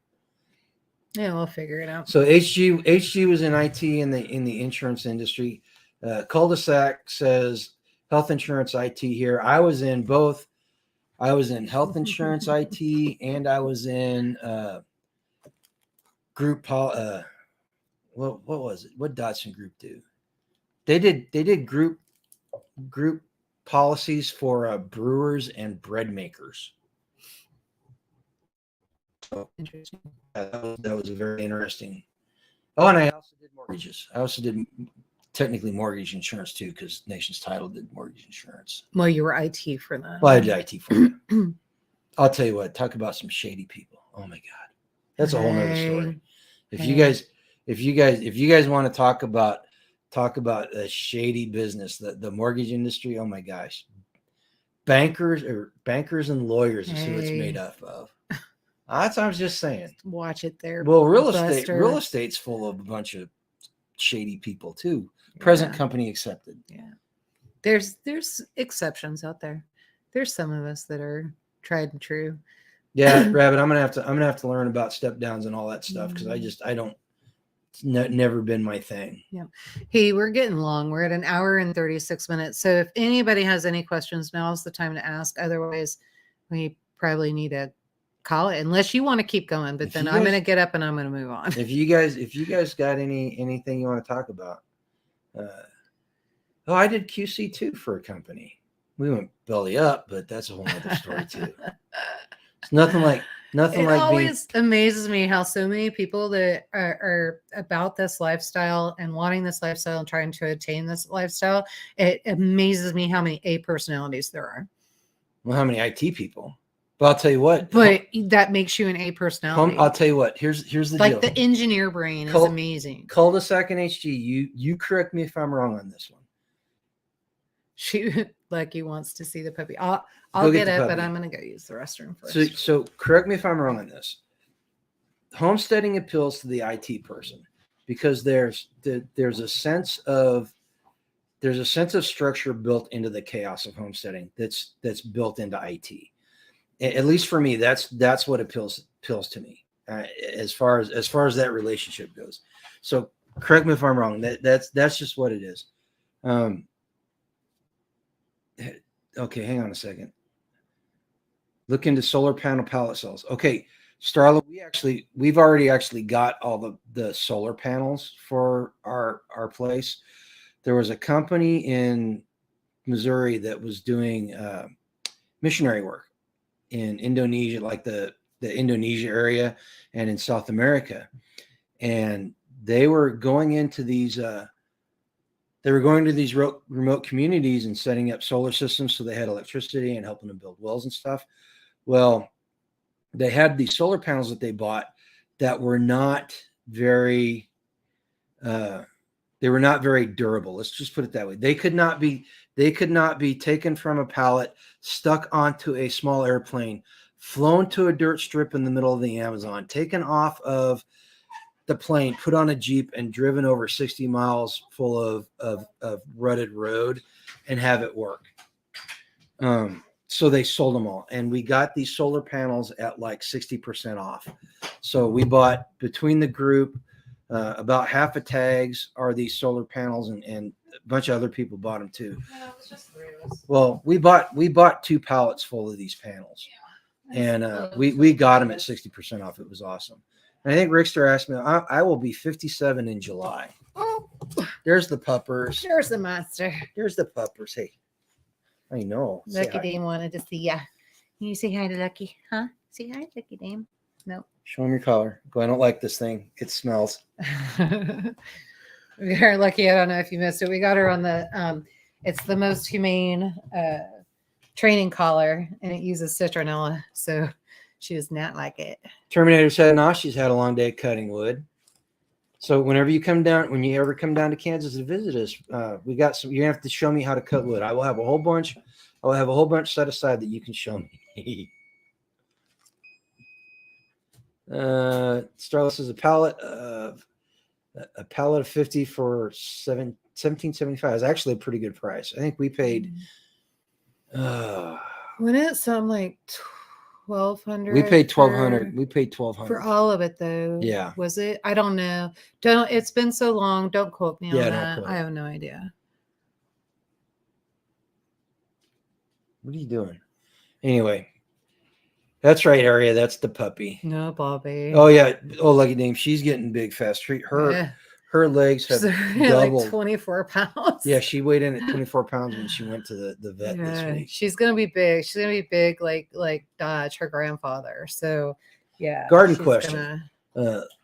Yeah, we'll figure it out. So HG was in IT in the insurance industry. Cul-de-sac says health insurance IT here. I was in both. I was in health insurance IT, and I was in group. What was it? What Dodson Group do? They did group policies for brewers and bread makers. So Interesting. that was a very interesting. Oh, and I also did mortgages. I also did technically mortgage insurance too, because Nation's Title did mortgage insurance. Well, you were IT for that. Well, I did IT for them. I'll tell you what. Talk about some shady people. Oh my God, that's a whole nother story. If you guys want to talk about a shady business, the mortgage industry. Oh my gosh, bankers and lawyers is who it's made up of. That's what I was just saying. Watch it there. Well, real estate's full of a bunch of shady people too. Present company accepted. Yeah. There's exceptions out there. There's some of us that are tried and true. Yeah, Rabbit, I'm gonna have to learn about step downs and all that stuff, because I don't. It's never been my thing. Yeah. Hey, we're getting long. We're at 1 hour and 36 minutes. So if anybody has any questions, now's the time to ask. Otherwise, we probably need to call it, unless you want to keep going. But then I'm going to get up and I'm going to move on. If you guys got anything you want to talk about, I did QC too for a company. We went belly up, but that's a whole other story too. It's nothing like it always amazes me how so many people that are about this lifestyle and wanting this lifestyle and trying to attain this lifestyle. It amazes me how many A personalities there are. Well, how many IT people? But I'll tell you what. But that makes you an A personality. I'll tell you what. Here's the deal. Like the engineer brain is amazing. Cul-de-sac and HG. You correct me if I'm wrong on this one. Lucky wants to see the puppy. I'll get up, but I'm going to go use the restroom first. So correct me if I'm wrong on this. Homesteading appeals to the IT person because there's a sense of structure built into the chaos of homesteading that's built into IT. At least for me, that's what appeals to me as far as that relationship goes. So correct me if I'm wrong. That's just what it is. Okay, hang on a second. Look into solar panel pallet cells. Okay, Starla, we've already got all the solar panels for our place. There was a company in Missouri that was doing missionary work in Indonesia, like the Indonesia area and in South America. And they were going into these remote communities and setting up solar systems so they had electricity and helping them build wells and stuff. Well, they had these solar panels that they bought that were not very durable. Let's just put it that way. They could not be taken from a pallet, stuck onto a small airplane, flown to a dirt strip in the middle of the Amazon, taken off of the plane, put on a Jeep, and driven over 60 miles full of rutted road and have it work. So they sold them all. And we got these solar panels at like 60% off. So we bought, between the group, about half a tags are these solar panels, and a bunch of other people bought them too. No, it was just 3 of us. Well, we bought 2 pallets full of these panels, and we got them at 60% off. It was awesome. And I think Rickster asked me, I will be 57 in July. Oh, There's the puppers. there's the monster. There's the puppers. Hey, I know. Say Lucky hi. Dame wanted to see ya. Can you say hi to Lucky? Huh? Say hi, Lucky Dame. No. Show him your collar. Go, I don't like this thing. It smells. We are lucky. I don't know if you missed it. We got her on the it's the most humane training collar, and it uses citronella, so she does not like it. Terminator said, "No, she's had a long day cutting wood." So whenever you come down, when you ever come down to Kansas to visit us, we got some. You have to show me how to cut wood. I will have a whole bunch. I will have a whole bunch set aside that you can show me. Starless is a pallet of 50 for $17.75 is actually a pretty good price. I think we paid. When it's some like 1,200. We paid 1,200. We paid 1,200 for all of it, though. Yeah. Was it? I don't know. Don't. It's been so long. Don't quote me on that. I have no idea. What are you doing? Anyway, that's right, Aria. That's the puppy. No, Bobby. Oh yeah. Oh, lucky name. She's getting big fast. Her legs have doubled. Like 24 pounds. Yeah, she weighed in at 24 pounds when she went to the vet this week. She's gonna be big. She's gonna be big, like Dodge, her grandfather. So, yeah. Garden question: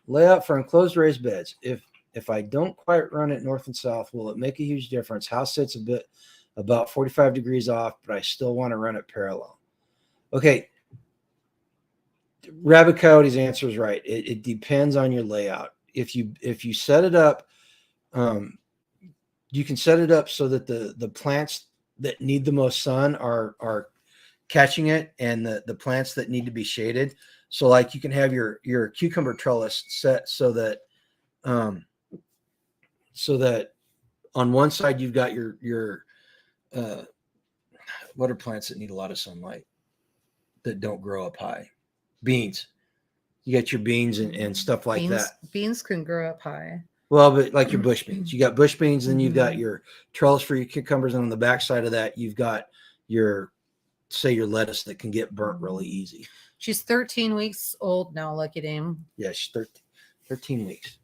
layout for enclosed raised beds. If I don't quite run it north and south, will it make a huge difference? House sits a bit about 45 degrees off, but I still want to run it parallel. Okay. Rabbit Coyote's answer is right. It depends on your layout. If you set it up, you can set it up so that the plants that need the most sun are catching it, and the plants that need to be shaded. So like you can have your cucumber trellis set so that on one side you've got your what are plants that need a lot of sunlight that don't grow up high? Beans. You got your beans and stuff like that. Beans can grow up high. Well, but like your bush beans. You got bush beans, and you've got your trellis for your cucumbers, and on the back side of that, you've got your lettuce that can get burnt really easy. She's 13 weeks old now, Lucky Dame. Yeah, she's 13 weeks.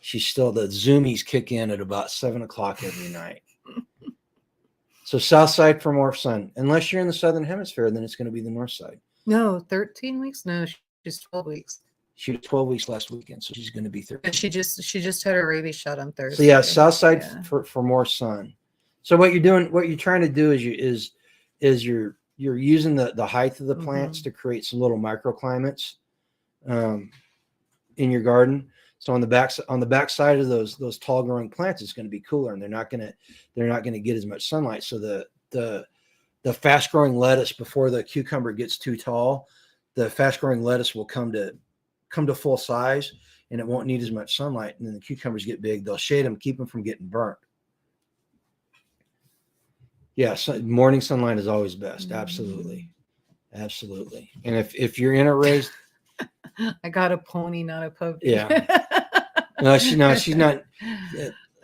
She's still, the zoomies kick in at about 7 o'clock every night. So south side for more sun. Unless you're in the southern hemisphere, then it's going to be the north side. No, 13 weeks? No, she's 12 weeks. She was 12 weeks last weekend, so she's going to be 13. She just had her rabies shot on Thursday. So yeah, south side for more sun. So what you're trying to do is you're using the height of the plants to create some little microclimates in your garden. So on the back side of those tall growing plants, it's going to be cooler, and they're not going to get as much sunlight. So the fast growing lettuce, before the cucumber gets too tall, the fast growing lettuce will come to full size, and it won't need as much sunlight. And then the cucumbers get big. They'll shade them, keep them from getting burnt. Yeah, so morning sunlight is always best. Absolutely. And if you're in a raised, I got a pony, not a puppy. Yeah. No, she's not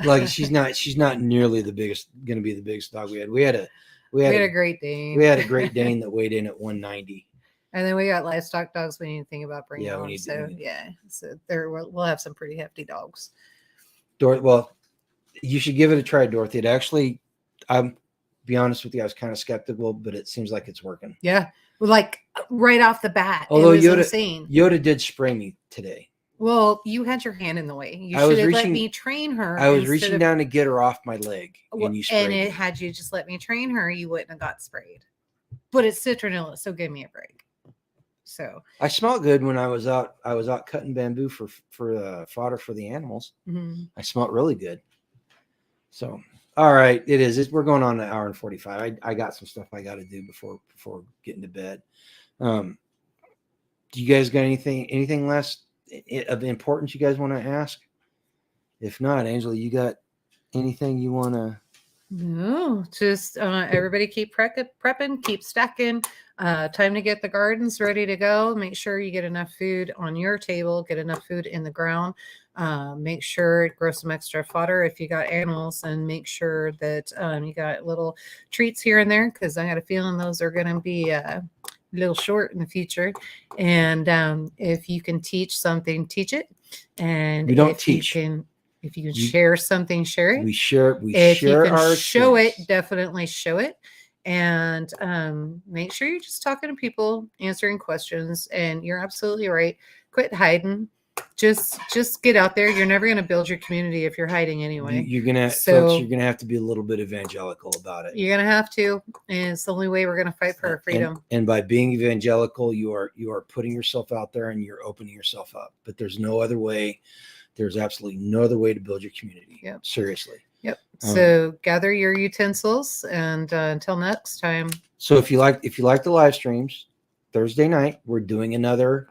like she's not nearly going to be the biggest dog we had. We had a Great Dane. We had a Great Dane that weighed in at 190. And then we got livestock dogs we need to think about bringing on. So we'll have some pretty hefty dogs. Well, you should give it a try, Dorothy. It actually, I'm be honest with you, I was kind of skeptical, but it seems like it's working. Yeah, like right off the bat. Although it was insane. Yoda did spray me today. Well, you had your hand in the way. You should have let me train her. I was reaching down to get her off my leg, and you sprayed me. Had you just let me train her, you wouldn't have got sprayed. But it's citronella, so give me a break. So I smelled good when I was out. I was out cutting bamboo for fodder for the animals. I smelled really good. So all right, it is. We're going on an hour and 45. I got some stuff I got to do before getting to bed. Do you guys got anything less of importance you guys want to ask? If not, Angela, you got anything you want to? No, just everybody keep prepping, keep stacking. Time to get the gardens ready to go. Make sure you get enough food on your table, get enough food in the ground. Make sure grow some extra fodder if you got animals, and make sure that you got little treats here and there, because I got a feeling those are going to be a little short in the future. And if you can teach something, teach it. And We don't if you teach. can, if you can You- share something, share it. We share. We If you share can our show it, experience. definitely show it. And make sure you're just talking to people, answering questions. And you're absolutely right. Quit hiding. Just get out there. You're never going to build your community if you're hiding anyway. You're gonna, folks. You're gonna have to be a little bit evangelical about it. You're going to have to. And it's the only way we're going to fight for our freedom. And by being evangelical, you are putting yourself out there and you're opening yourself up. But there's no other way. There's absolutely no other way to build your community. Yep. Seriously. Yep. So gather your utensils, and until next time. So if you like the live streams, Thursday night we're doing another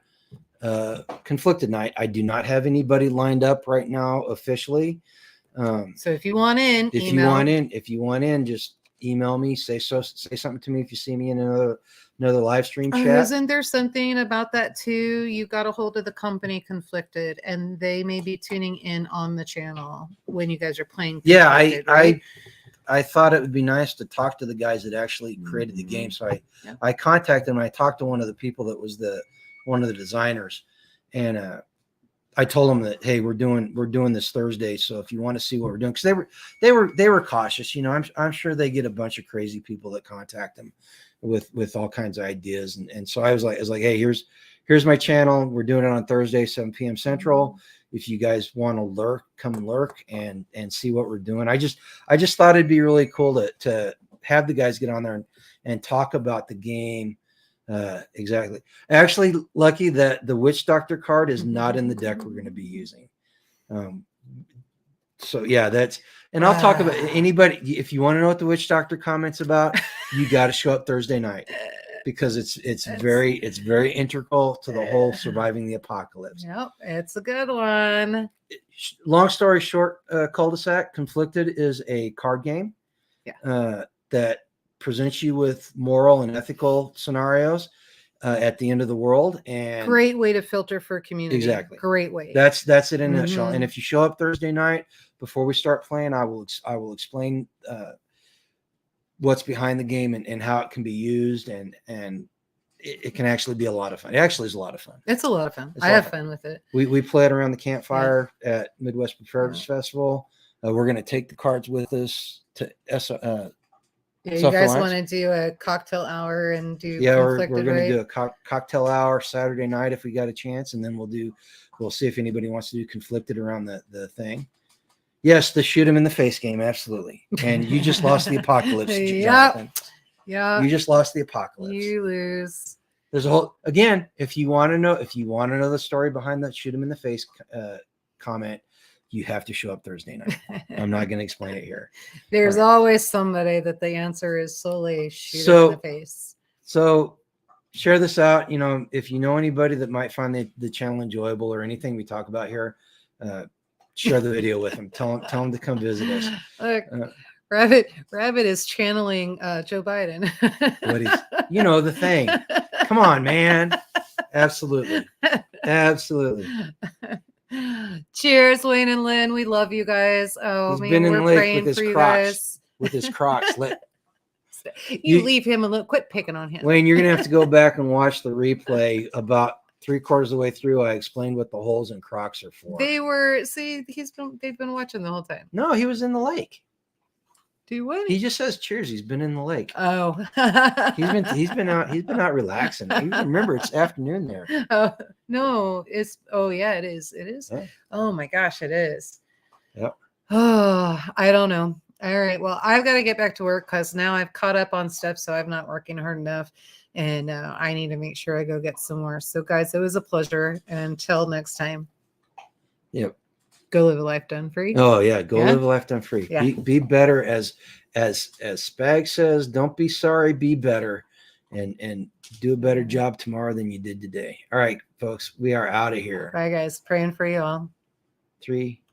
conflicted night. I do not have anybody lined up right now officially. So if you want in, if you want in, just email me. Say something to me if you see me in another live stream chat. Isn't there something about that too? You got a hold of the company Conflicted, and they may be tuning in on the channel when you guys are playing. Yeah, right? I thought it would be nice to talk to the guys that actually created the game. So I contacted them. I talked to one of the people that was one of the designers, and I told them that, hey, we're doing this Thursday. So if you want to see what we're doing, because they were cautious. You know, I'm sure they get a bunch of crazy people that contact them with all kinds of ideas. And so I was like, hey, here's my channel. We're doing it on Thursday, 7 p.m. Central. If you guys want to lurk, come and lurk and see what we're doing. I just thought it'd be really cool to have the guys get on there and talk about the game. Exactly. Actually, Lucky, that the Witch Doctor card is not in the deck we're going to be using. So yeah, and I'll talk about anybody. If you want to know what the Witch Doctor comments about, you got to show up Thursday night, because it's very integral to the whole surviving the apocalypse. Yep, it's a good one. Long story short, cul-de-sac Conflicted is a card game that presents you with moral and ethical scenarios at the end of the world. And great way to filter for community. Exactly. Great way. That's it in a nutshell. And if you show up Thursday night before we start playing, I will explain what's behind the game and how it can be used, and it can actually be a lot of fun. It actually is a lot of fun. It's a lot of fun. I have fun with it. We play it around the campfire at Midwest Preparedness Festival. We're going to take the cards with us to you guys want to do a cocktail hour and do we're going to do a cocktail hour Saturday night if we got a chance, and then we'll see if anybody wants to do Conflicted around the thing. Yes, the shoot him in the face game, absolutely. And you just lost the apocalypse, Jonathan. Yeah, you just lost the apocalypse. You lose. There's a whole, again, if you want to know the story behind that shoot him in the face comment, you have to show up Thursday night. I'm not going to explain it here. There's always somebody that the answer is solely shoot him in the face. So share this out. You know, if you know anybody that might find the channel enjoyable or anything we talk about here, share the video with them. Tell them to come visit us. Look, Rabbit is channeling Joe Biden. The thing. Come on, man. Absolutely. Cheers, Wayne and Lynn. We love you guys. Oh, He's man, been we're praying for you guys. With his Crocs. You leave him alone. Quit picking on him. Wayne, you're going to have to go back and watch the replay. About 3/4 of the way through, I explained what the holes in Crocs are for. They've been watching the whole time. No, he was in the lake. Do what? He just says cheers. He's been in the lake. Oh. he's been out relaxing. You remember, it's afternoon there. Oh no, it is. It is. Yeah. Oh my gosh, it is. Yep. Oh, I don't know. All right. Well, I've got to get back to work because now I've caught up on stuff, so I'm not working hard enough. And I need to make sure I go get some more. So guys, it was a pleasure. Until next time. Yep. Go live a life done free. Oh yeah, live a life done free. Yeah. Be better, as Spag says. Don't be sorry. Be better, and do a better job tomorrow than you did today. All right, folks, we are out of here. Bye, guys. Praying for you all. 3,